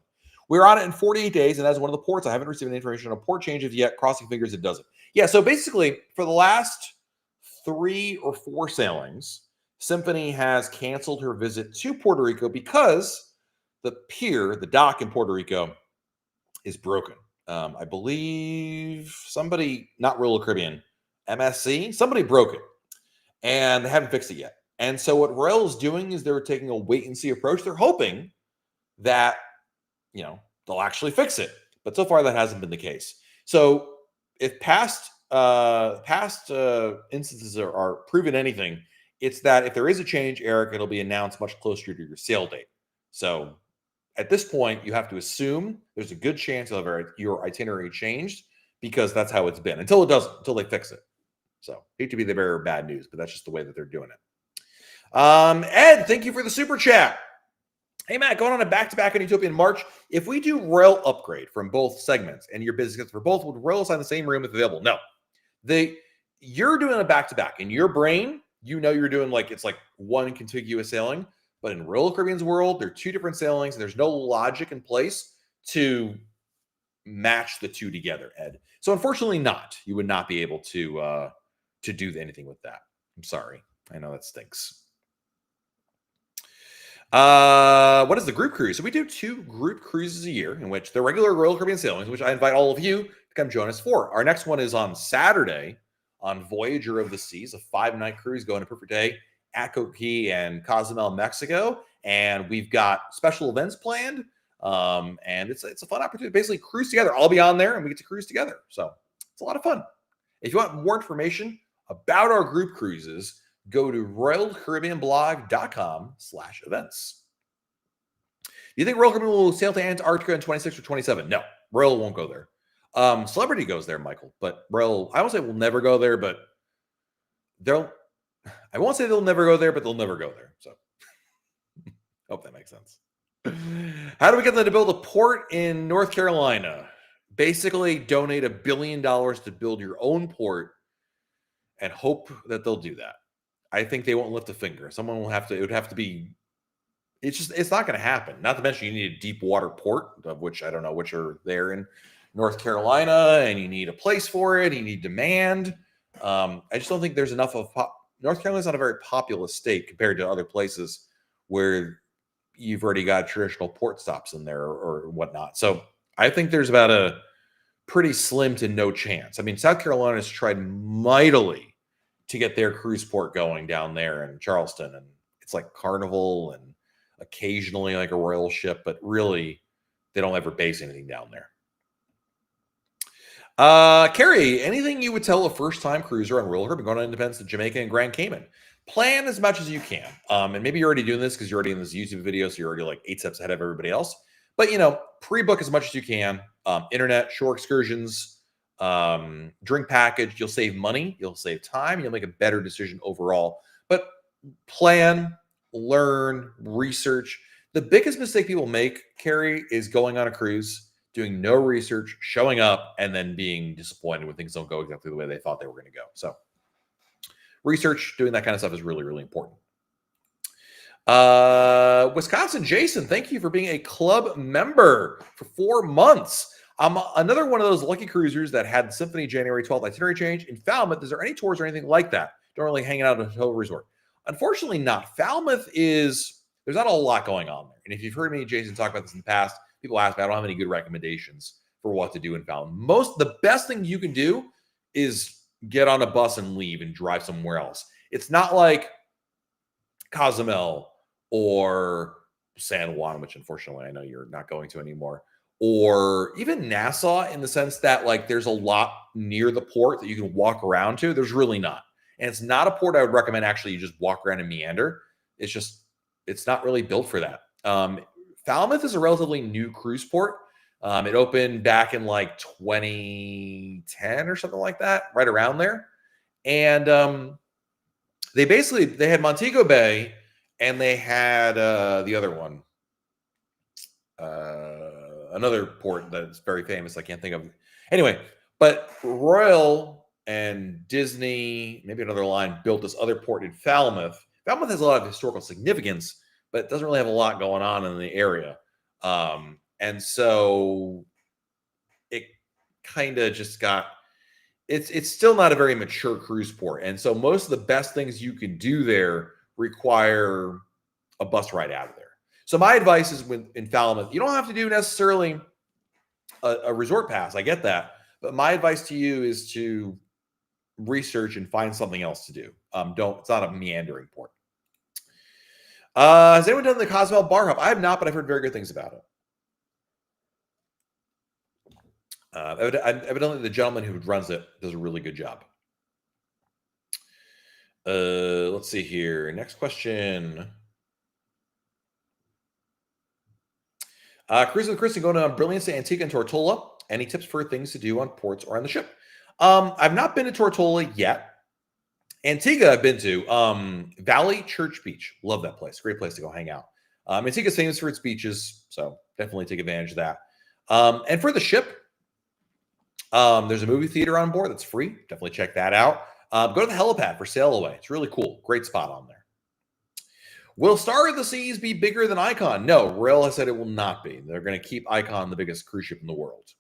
We're on it in 48 days, and as one of the ports, I haven't received any information on a port change yet. Crossing fingers, it doesn't. Yeah, so basically, for the last 3 or 4 sailings, Symphony has canceled her visit to Puerto Rico because the pier, the dock in Puerto Rico, is broken. I believe somebody, not Royal Caribbean, MSC, somebody broke it, and they haven't fixed it yet. And so what Royal is doing is they're taking a wait and see approach. They're hoping that they'll actually fix it, but so far that hasn't been the case. So if past instances are proven anything, it's that if there is a change, Eric, it'll be announced much closer to your sail date. So at this point, you have to assume there's a good chance you'll have your itinerary changed because that's how it's been until it doesn't, until they fix it. So hate to be the bearer of bad news, but that's just the way that they're doing it. Ed, thank you for the super chat. Hey, Matt, going on a back-to-back on Utopia in March. If we do Royal upgrade from both segments and your business gets for both, would Royal assign the same room if available? No. You're doing a back-to-back. In your brain, you're doing it's like one contiguous sailing. But in Royal Caribbean's world, there are 2 different sailings, and there's no logic in place to match the 2 together, Ed. So unfortunately not. You would not be able to do anything with that. I'm sorry. I know that stinks. What is the group cruise? So we do 2 group cruises a year in which the regular Royal Caribbean sailings, which I invite all of you to come join us for. Our next one is on Saturday on Voyager of the Seas, a 5-night cruise going to Perfect Day at Coquille and Cozumel, Mexico. And we've got special events planned. And it's a fun opportunity to basically cruise together. I'll be on there and we get to cruise together. So it's a lot of fun. If you want more information about our group cruises, go to royalcaribbeanblog.com/events. Do you think Royal Caribbean will sail to Antarctica in 26 or 27? No, Royal won't go there. Celebrity goes there, Michael, but Royal, I won't say will never go there, but I won't say they'll never go there, but they'll never go there. So hope that makes sense. How do we get them to build a port in North Carolina? Basically, donate $1 billion to build your own port and hope that they'll do that. I think they won't lift a finger. It would have to be, it's not going to happen. Not to mention you need a deep water port, of which I don't know which are there in North Carolina, and you need a place for it. You need demand. I just don't think there's enough of North Carolina's not a very populous state compared to other places where you've already got traditional port stops in there or whatnot. So I think there's about a pretty slim to no chance. I mean, South Carolina has tried mightily to get their cruise port going down there in Charleston. And it's like Carnival and occasionally like a Royal ship, but really they don't ever base anything down there. Carrie, anything you would tell a first-time cruiser on Royal Caribbean going on Independence to Jamaica and Grand Cayman? Plan as much as you can. And maybe you're already doing this because you're already in this YouTube video, so you're already like 8 steps ahead of everybody else. But, pre-book as much as you can. Internet, shore excursions, drink package. You'll save money. You'll save time. You'll make a better decision overall. But plan, learn, research. The biggest mistake people make, Carrie, is going on a cruise, doing no research, showing up, and then being disappointed when things don't go exactly the way they thought they were going to go. So research, doing that kind of stuff is really, really important. Wisconsin Jason, thank you for being a club member for 4 months. I'm another one of those lucky cruisers that had the Symphony January 12th itinerary change in Falmouth. Is there any tours or anything like that? Don't really hang out at a hotel resort. Unfortunately not. Falmouth there's not a lot going on there. And if you've heard me, Jason, talk about this in the past, people ask me, I don't have any good recommendations for what to do in Falmouth. The best thing you can do is get on a bus and leave and drive somewhere else. It's not like Cozumel or San Juan, which unfortunately I know you're not going to anymore, or even Nassau, in the sense that like there's a lot near the port that you can walk around to. There's really not. And it's not a port I would recommend actually you just walk around and meander. It's not really built for that. Falmouth is a relatively new cruise port. It opened back in like 2010 or something like that, right around there. And they had Montego Bay, and they had the other one, another port that's very famous. I can't think of. Anyway, but Royal and Disney, maybe another line, built this other port in Falmouth. Falmouth has a lot of historical significance, but it doesn't really have a lot going on in the area. And so it kind of just got, it's still not a very mature cruise port. And so most of the best things you can do there require a bus ride out of there. So my advice is in Falmouth, you don't have to do necessarily a resort pass. I get that. But my advice to you is to research and find something else to do. It's not a meandering port. Has anyone done the Cozumel Bar Hop? I have not, but I've heard very good things about it. Evidently, the gentleman who runs it does a really good job. Let's see here. Next question. Cruising with Kristen, going on Brilliance to Antigua and Tortola. Any tips for things to do on ports or on the ship? I've not been to Tortola yet. Antigua I've been to. Valley Church Beach. Love that place. Great place to go hang out. Antigua's famous for its beaches, so definitely take advantage of that. And for the ship, there's a movie theater on board that's free. Definitely check that out. Go to the helipad for Sail Away. It's really cool. Great spot on there. Will Star of the Seas be bigger than Icon? No, Royal has said it will not be. They're going to keep Icon the biggest cruise ship in the world.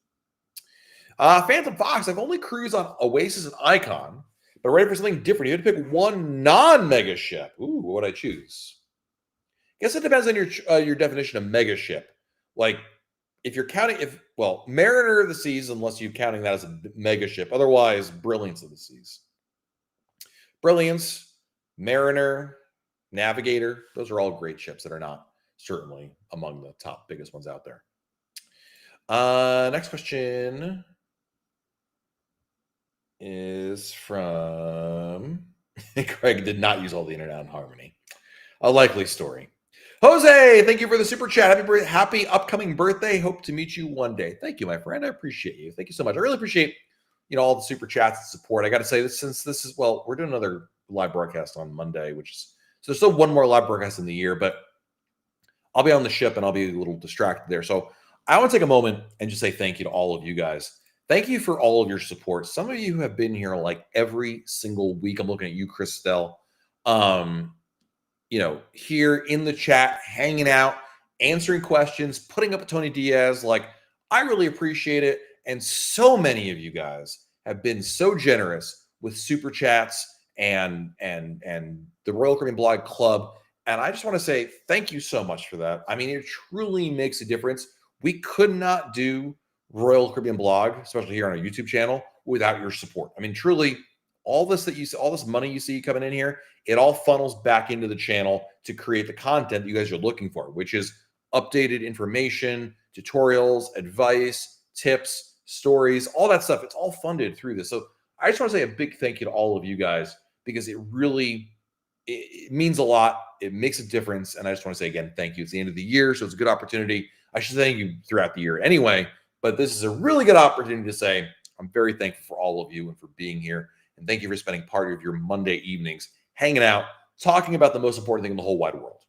Phantom Fox, I've only cruised on Oasis and Icon, but ready for something different. You had to pick one non-mega ship. Ooh, what would I choose? I guess it depends on your definition of mega ship. Like, if you're counting, Mariner of the Seas, unless you're counting that as a mega ship. Otherwise, Brilliance of the Seas. Brilliance, Mariner, Navigator, those are all great ships that are not certainly among the top biggest ones out there. Next question is from Craig. Did not use all the internet in harmony. A likely story. Jose, thank you for the super chat. Happy upcoming birthday. Hope to meet you one day. Thank you, my friend. I appreciate you. Thank you so much. I really appreciate all the super chats and support. I got to say this, since this is, we're doing another live broadcast on Monday, so there's still one more live broadcast in the year, but I'll be on the ship and I'll be a little distracted there. So I want to take a moment and just say thank you to all of you guys. Thank you for all of your support. Some of you have been here like every single week. I'm looking at you, Christelle. Here in the chat, hanging out, answering questions, putting up a Tony Diaz. Like, I really appreciate it. And so many of you guys have been so generous with super chats and the Royal Caribbean Blog Club. And I just want to say thank you so much for that. I mean, it truly makes a difference. We could not do Royal Caribbean Blog, especially here on our YouTube channel, without your support. I mean, truly, all this money you see coming in here, it all funnels back into the channel to create the content that you guys are looking for, which is updated information, tutorials, advice, tips, stories, all that stuff. It's all funded through this. So I just want to say a big thank you to all of you guys, because it means a lot. It makes a difference. And I just want to say again, thank you. It's the end of the year, so it's a good opportunity. I should thank you throughout the year anyway, but this is a really good opportunity to say I'm very thankful for all of you and for being here. And thank you for spending part of your Monday evenings hanging out, talking about the most important thing in the whole wide world,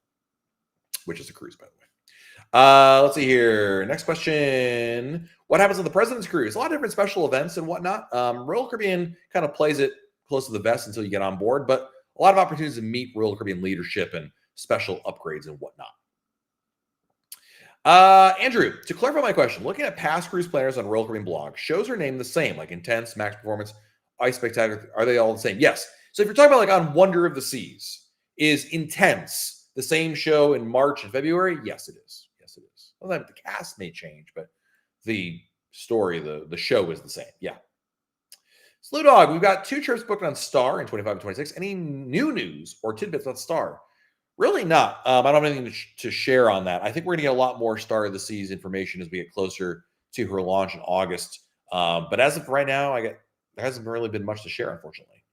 which is a cruise, by the way. Let's see here. Next question. What happens on the President's Cruise? A lot of different special events and whatnot. Royal Caribbean kind of plays it close to the vest until you get on board, but a lot of opportunities to meet Royal Caribbean leadership and special upgrades and whatnot. Andrew, to clarify my question, looking at past cruise planners on Royal Caribbean blog, shows are named the same, like Intense, Max Performance, Ice Spectacular. Are they all the same? Yes. So if you're talking about like on Wonder of the Seas, is Intense the same show in March and February? Yes, it is. Yes, it is. Well, the cast may change, but the story, the show is the same. Yeah. Slew Dog, we've got 2 trips booked on Star in 25 and 26. Any new news or tidbits on Star? Really not. I don't have anything to share on that. I think we're going to get a lot more Star of the Seas information as we get closer to her launch in August. But as of right now, there hasn't really been much to share, unfortunately.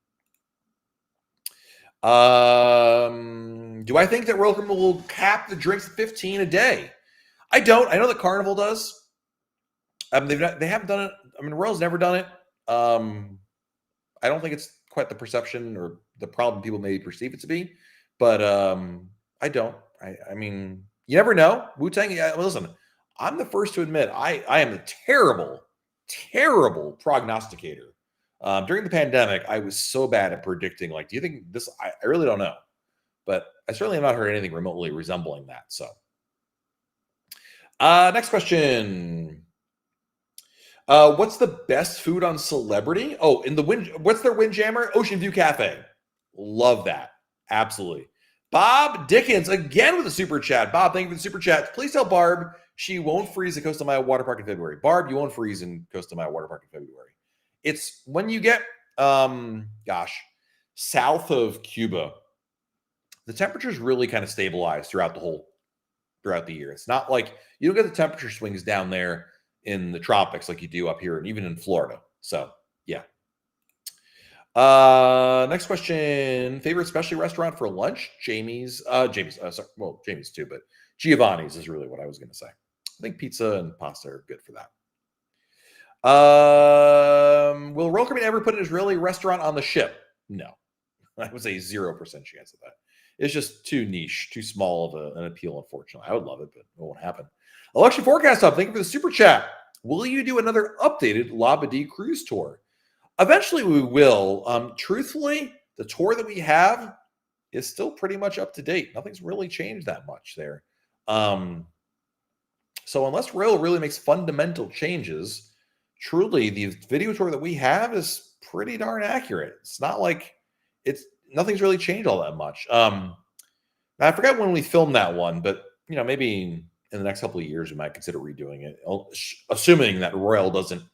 Do I think that Royal Caribbean will cap the drinks at 15 a day? I don't. I know that Carnival does. They haven't done it. I mean, Royal's never done it. I don't think it's quite the perception or the problem people maybe perceive it to be, but I don't. I mean, you never know. Wu-Tang, listen, I'm the first to admit I am a terrible prognosticator. During the pandemic, I was so bad at predicting, like, do you think this? I really don't know. But I certainly have not heard anything remotely resembling that. So, next question. What's the best food on Celebrity? Oh, in the wind. What's their Windjammer? Ocean View Cafe. Love that. Absolutely. Bob Dickens again with a super chat. Bob, thank you for the super chat. Please tell Barb she won't freeze at Costa Maya Water Park in February. Barb, you won't freeze in Costa Maya Water Park in February. It's when you get, south of Cuba, the temperatures really kind of stabilize throughout the year. It's not like you don't get the temperature swings down there in the tropics like you do up here and even in Florida. So yeah. Next question. Favorite specialty restaurant for lunch? Jamie's. Jamie's too, but Giovanni's is really what I was going to say. I think pizza and pasta are good for that. Will Royal Caribbean ever put an Israeli restaurant on the ship? No. I would say 0% chance of that. It's just too niche, too small of an appeal, unfortunately. I would love it, but it won't happen. Election Forecast Up, thank you for the super chat. Will you do another updated Labadee cruise tour? Eventually we will. Truthfully, the tour that we have is still pretty much up to date. Nothing's really changed that much there. So unless Royal really makes fundamental changes, truly the video tour that we have is pretty darn accurate. It's not like nothing's really changed all that much. I forgot when we filmed that one, but maybe in the next couple of years we might consider redoing it, assuming that Royal doesn't,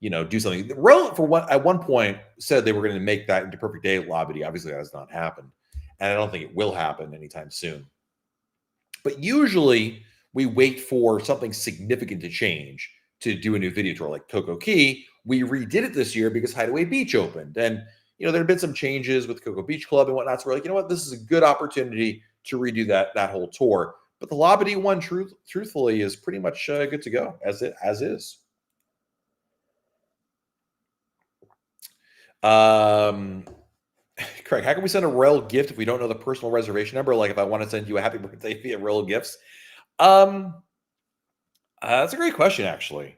do something. Royal at one point said they were going to make that into Perfect Day Labadee. Obviously, that has not happened, and I don't think it will happen anytime soon. But usually we wait for something significant to change to do a new video tour, like Coco Key. We redid it this year because Hideaway Beach opened, and there have been some changes with Cocoa Beach Club and whatnot. So we're like, you know what, this is a good opportunity to redo that whole tour. But the Labadee one, truthfully, is pretty much good to go as is. Craig, how can we send a Royal gift if we don't know the personal reservation number? Like if I want to send you a happy birthday via Royal Gifts. That's a great question, actually.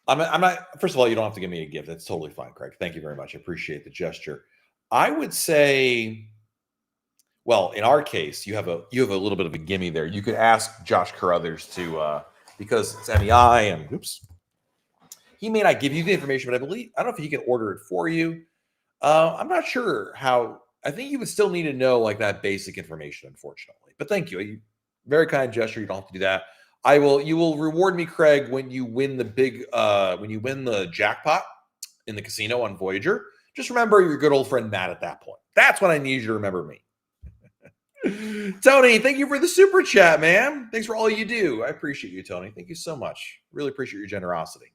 I'm not. First of all, you don't have to give me a gift. That's totally fine, Craig. Thank you very much. I appreciate the gesture. I would say, well, in our case, you have a little bit of a gimme there. You could ask Josh Carruthers to because it's MEI and oops, he may not give you the information, but I don't know if he can order it for you. I'm not sure how. I think you would still need to know like that basic information, unfortunately. But thank you. Very kind gesture. You don't have to do that. You will reward me, Craig, when you win the jackpot in the casino on Voyager. Just remember your good old friend Matt at that point. That's when I need you to remember me. Tony, thank you for the super chat, man. Thanks for all you do. I appreciate you, Tony. Thank you so much. Really appreciate your generosity.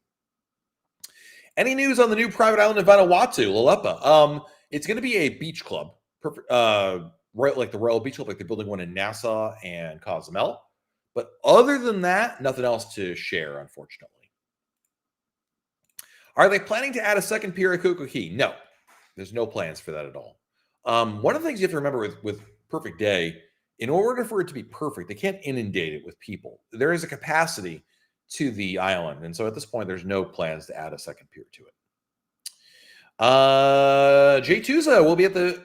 Any news on the new private island in Vanuatu, Lalepa? It's going to be a beach club, right like the Royal Beach Club, like they're building one in Nassau and Cozumel. But other than that, nothing else to share, unfortunately. Are they planning to add a second pier at Coco Key? No, there's no plans for that at all. One of the things you have to remember with Perfect Day, in order for it to be perfect, they can't inundate it with people. There is a capacity to the island. And so at this point, there's no plans to add a second pier to it. Jay Tuza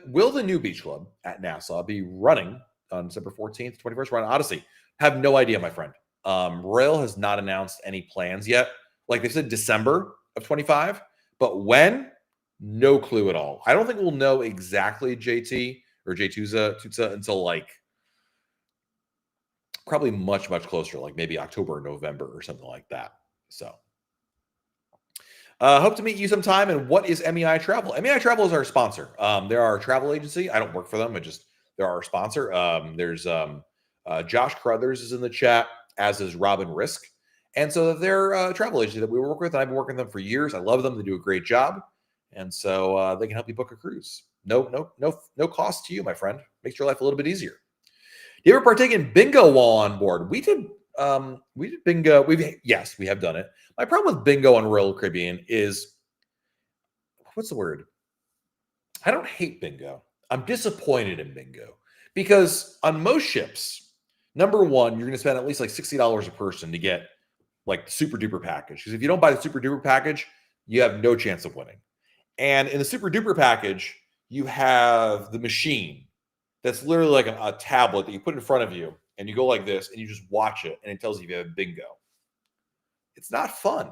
will the new beach club at Nassau be running on December 14th, 21st? We're on Odyssey. Have no idea, my friend. Royal has not announced any plans yet. Like they said, December of 25, but when? No clue at all. I don't think we'll know exactly JT or Jay Tuza until like probably much, much closer, like maybe October or November or something like that. So hope to meet you sometime. And what is MEI Travel? MEI Travel is our sponsor. They're our travel agency. I don't work for them. I just They're our sponsor. There's Josh Crothers is in the chat, as is Robin Risk. And so they're a travel agency that we work with. And I've been working with them for years. I love them. They do a great job. And so they can help you book a cruise. No cost to you, my friend. Makes your life a little bit easier. Do you ever partake in bingo while on board? We did bingo. Yes, we have done it. My problem with bingo on Royal Caribbean is, what's the word? I don't hate bingo. I'm disappointed in bingo because on most ships, number one, you're going to spend at least like $60 a person to get like the super duper package. Because if you don't buy the super duper package, you have no chance of winning. And in the super duper package, you have the machine that's literally like a tablet that you put in front of you and you go like this and you just watch it and it tells you if you have bingo. It's not fun.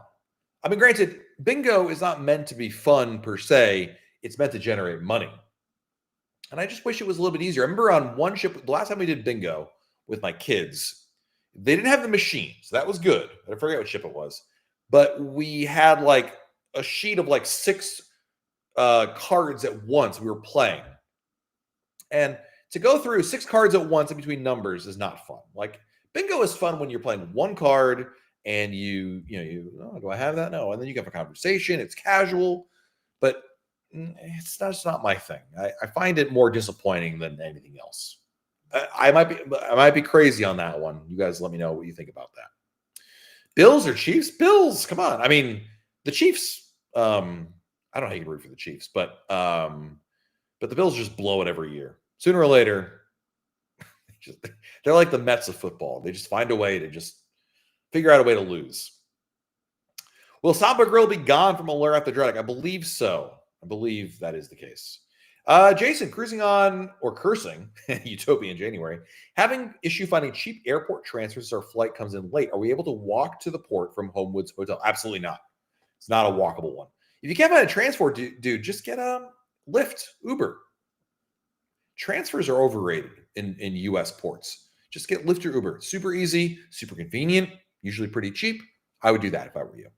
I mean, granted, bingo is not meant to be fun per se. It's meant to generate money. And I just wish it was a little bit easier. I remember on one ship, the last time we did bingo with my kids, they didn't have the machine. So that was good. I forget what ship it was. But we had like a sheet of like 6 cards at once we were playing. And to go through 6 cards at once in between numbers is not fun. Like bingo is fun when you're playing one card and you oh, do I have that? No. And then you have a conversation. It's casual, but it's not my thing. I find it more disappointing than anything else. I might be crazy on that one. You guys let me know what you think about that. Bills or Chiefs? Bills, come on. I mean, the Chiefs, I don't hate to root for the Chiefs, but the Bills just blow it every year. Sooner or later, they're like the Mets of football. They just find a way to just figure out a way to lose. Will Samba Grill be gone from Allure after Dreadic? I believe so. I believe that is the case. Jason, cruising on or cursing Utopia in January, having issue finding cheap airport transfers as our flight comes in late. Are we able to walk to the port from Homewoods Hotel? Absolutely not. It's not a walkable one. If you can't find a transport, dude, just get a Lyft, Uber. Transfers are overrated in U.S. ports. Just get Lyft or Uber. Super easy, super convenient, usually pretty cheap. I would do that if I were you.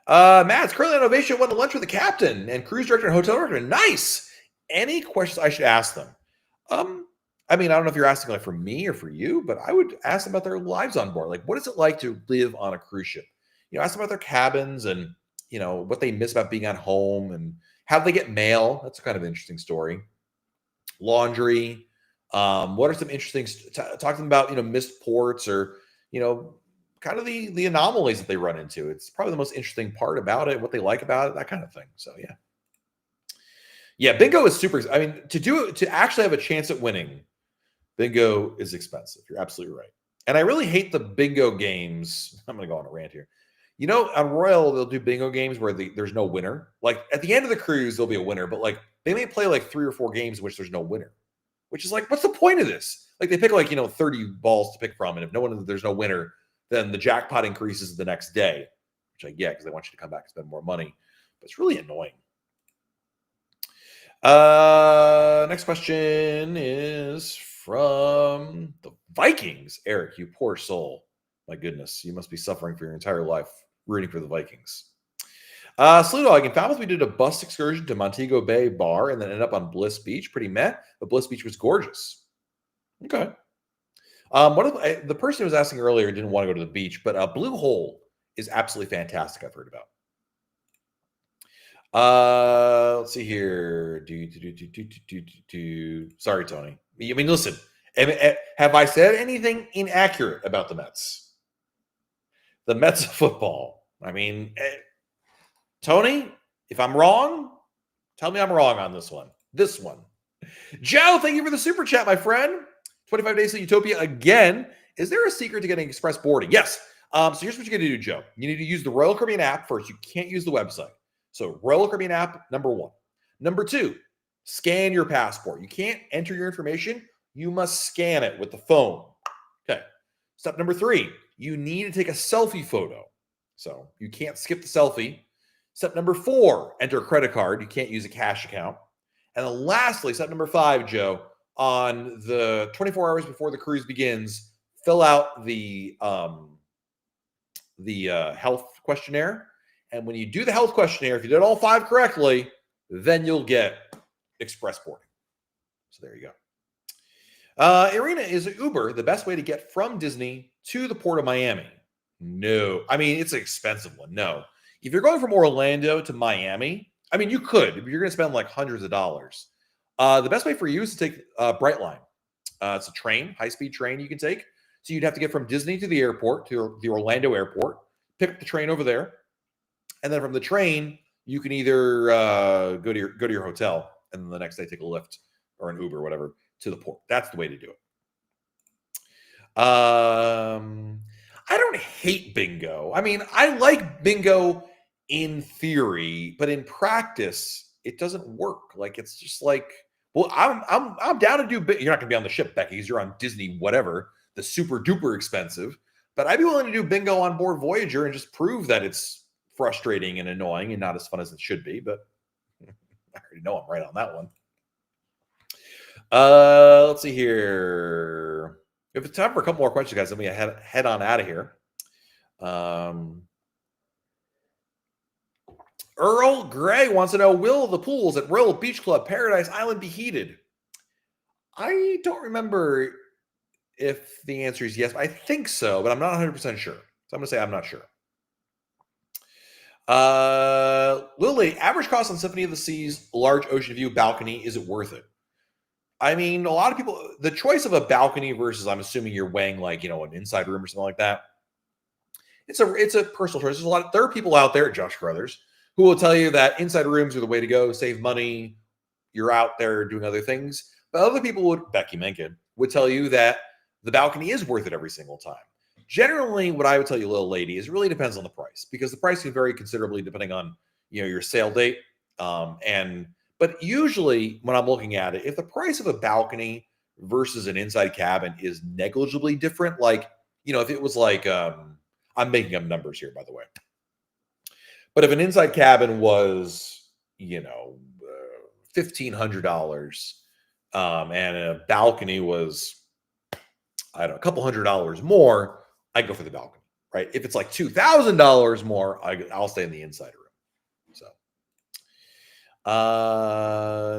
Matt's currently on Ovation, won the lunch with the captain and cruise director and hotel director. Nice. Any questions I should ask them? I mean, I don't know if you're asking like for me or for you, but I would ask them about their lives on board. Like, what is it like to live on a cruise ship? Ask them about their cabins and, what they miss about being at home and how they get mail. That's kind of an interesting story. Laundry. What are some interesting, talk to them about, missed ports or, kind of the anomalies that they run into. It's probably the most interesting part about it, what they like about it, that kind of thing. So yeah, bingo is super. I mean, to actually have a chance at winning, bingo is expensive. You're absolutely right. And I really hate the bingo games. I'm going to go on a rant here. On Royal, they'll do bingo games where there's no winner. Like at the end of the cruise, there'll be a winner, but like they may play like 3 or 4 games in which there's no winner, which is like, what's the point of this? Like they pick like, 30 balls to pick from. And if there's no winner, then the jackpot increases the next day, which I get because they want you to come back and spend more money. But it's really annoying. Next question is from the Vikings. Eric, you poor soul. My goodness, you must be suffering for your entire life rooting for the Vikings. Slew Dog, in Falmouth, we did a bus excursion to Montego Bay Bar and then ended up on Bliss Beach. Pretty meh, but Bliss Beach was gorgeous. Okay. The person who was asking earlier didn't want to go to the beach, but Blue Hole is absolutely fantastic. I've heard about. Let's see here. Sorry, Tony. I mean, listen. Have I said anything inaccurate about the Mets? The Mets of football. I mean, Tony, if I'm wrong, tell me I'm wrong on this one. Joe, thank you for the super chat, my friend. 25 days to Utopia again. Is there a secret to getting express boarding? Yes. So here's what you're going to do, Joe. You need to use the Royal Caribbean app first. You can't use the website. So Royal Caribbean app, number 1. Number 2, scan your passport. You can't enter your information. You must scan it with the phone. Okay. Step number 3, you need to take a selfie photo. So you can't skip the selfie. Step number 4, enter a credit card. You can't use a cash account. And then lastly, step number 5, Joe, on the 24 hours before the cruise begins, fill out the health questionnaire. And when you do the health questionnaire, if you did all 5 correctly, then you'll get express boarding. So there you go. Irina, is Uber the best way to get from Disney to the port of Miami? No. I mean, it's an expensive one. No. If you're going from Orlando to Miami, I mean, you could, but you're going to spend like hundreds of dollars. The best way for you is to take Brightline. It's a train, high-speed train you can take. So you'd have to get from Disney to the airport, to the Orlando airport, pick up the train over there, and then from the train, you can either go to your hotel, and then the next day take a Lyft or an Uber or whatever to the port. That's the way to do it. I don't hate bingo. I mean, I like bingo in theory, but in practice, it doesn't work. Like it's just like, well, I'm down to do. You're not gonna be on the ship, Becky, because you're on Disney, whatever, the super duper expensive. But I'd be willing to do bingo on board Voyager and just prove that it's frustrating and annoying and not as fun as it should be. But I already know I'm right on that one. Let's see here. If it's time for a couple more questions, guys, then we head on out of here. Earl Gray wants to know, will the pools at Royal Beach Club Paradise Island be heated? I don't remember if the answer is yes. I think so, but I'm not 100% sure. So I'm going to say I'm not sure. Lily, average cost on Symphony of the Seas large ocean view balcony, is it worth it? I mean, a lot of people, the choice of a balcony versus, I'm assuming you're weighing like, an inside room or something like that. It's a personal choice. There are people out there, Josh Brothers, who will tell you that inside rooms are the way to go, save money. You're out there doing other things. But other people Becky Menken, would tell you that the balcony is worth it every single time. Generally, what I would tell you, little lady, is it really depends on the price, because the price can vary considerably depending on, your sale date. But usually when I'm looking at it, if the price of a balcony versus an inside cabin is negligibly different, like, if it was like, I'm making up numbers here, by the way. But if an inside cabin was, $1,500, and a balcony was, I don't know, a couple $100 more, I go for the balcony, right? If it's like $2,000 more, I'll stay in the inside room. So.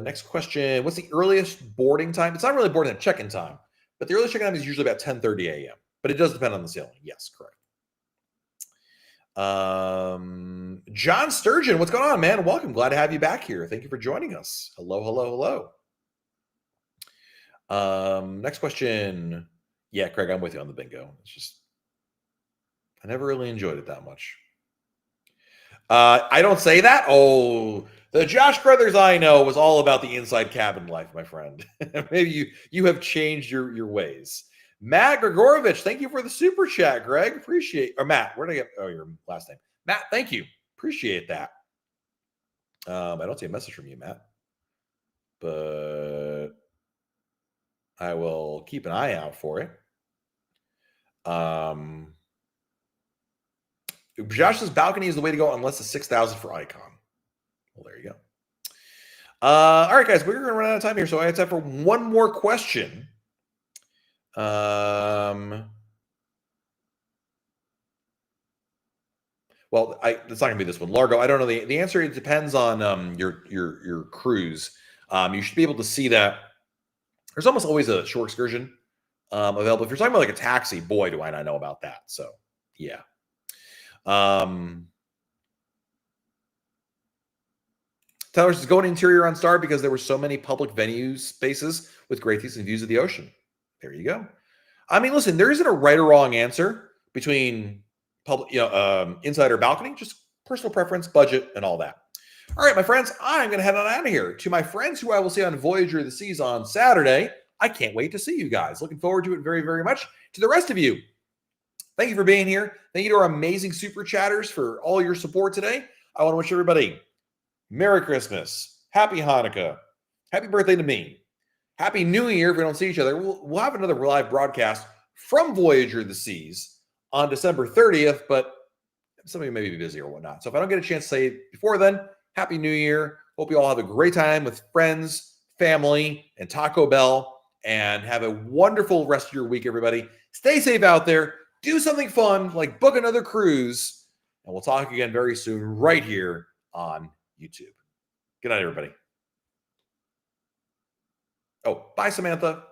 Next question. What's the earliest boarding time? It's not really boarding time, check-in time, but the earliest check-in time is usually about 10:30 a.m. But it does depend on the sailing. Yes, correct. John Sturgeon, what's going on, man? Welcome. Glad to have you back here. Thank you for joining us. Hello, hello, hello. Next question. Yeah, Craig, I'm with you on the bingo. It's just, I never really enjoyed it that much. I don't say that. Oh, the Josh Brothers I know was all about the inside cabin life, my friend. Maybe you have changed your ways. Matt Grigorovich, thank you for the super chat, Greg. Appreciate, or Matt, where did I get, your last name? Matt, thank you. Appreciate that. I don't see a message from you, Matt, but I will keep an eye out for it. Josh's balcony is the way to go unless it's 6,000 for Icon. Well, there you go. All right, guys, we're going to run out of time here, so I have time for one more question. Well, it's not going to be this one. Largo, I don't know the answer. It depends on your cruise. You should be able to see that there's almost always a shore excursion available. If you're talking about like a taxi, boy, do I not know about that. So, yeah. Tyler says, going interior on Star because there were so many public venue spaces with great decent views of the ocean. There you go. I mean, listen, there isn't a right or wrong answer between public, inside or balcony, just personal preference, budget, and all that. All right, my friends, I'm going to head on out of here. To my friends who I will see on Voyager of the Seas on Saturday, I can't wait to see you guys. Looking forward to it very, very much. To the rest of you, thank you for being here. Thank you to our amazing super chatters for all your support today. I want to wish everybody Merry Christmas, Happy Hanukkah, Happy birthday to me, Happy New Year if we don't see each other. We'll have another live broadcast from Voyager of the Seas on December 30th, but some of you may be busy or whatnot. So if I don't get a chance to say it before then, Happy New Year. Hope you all have a great time with friends, family, and Taco Bell, and have a wonderful rest of your week, everybody. Stay safe out there. Do something fun, like book another cruise, and we'll talk again very soon right here on YouTube. Good night, everybody. Oh, bye, Samantha.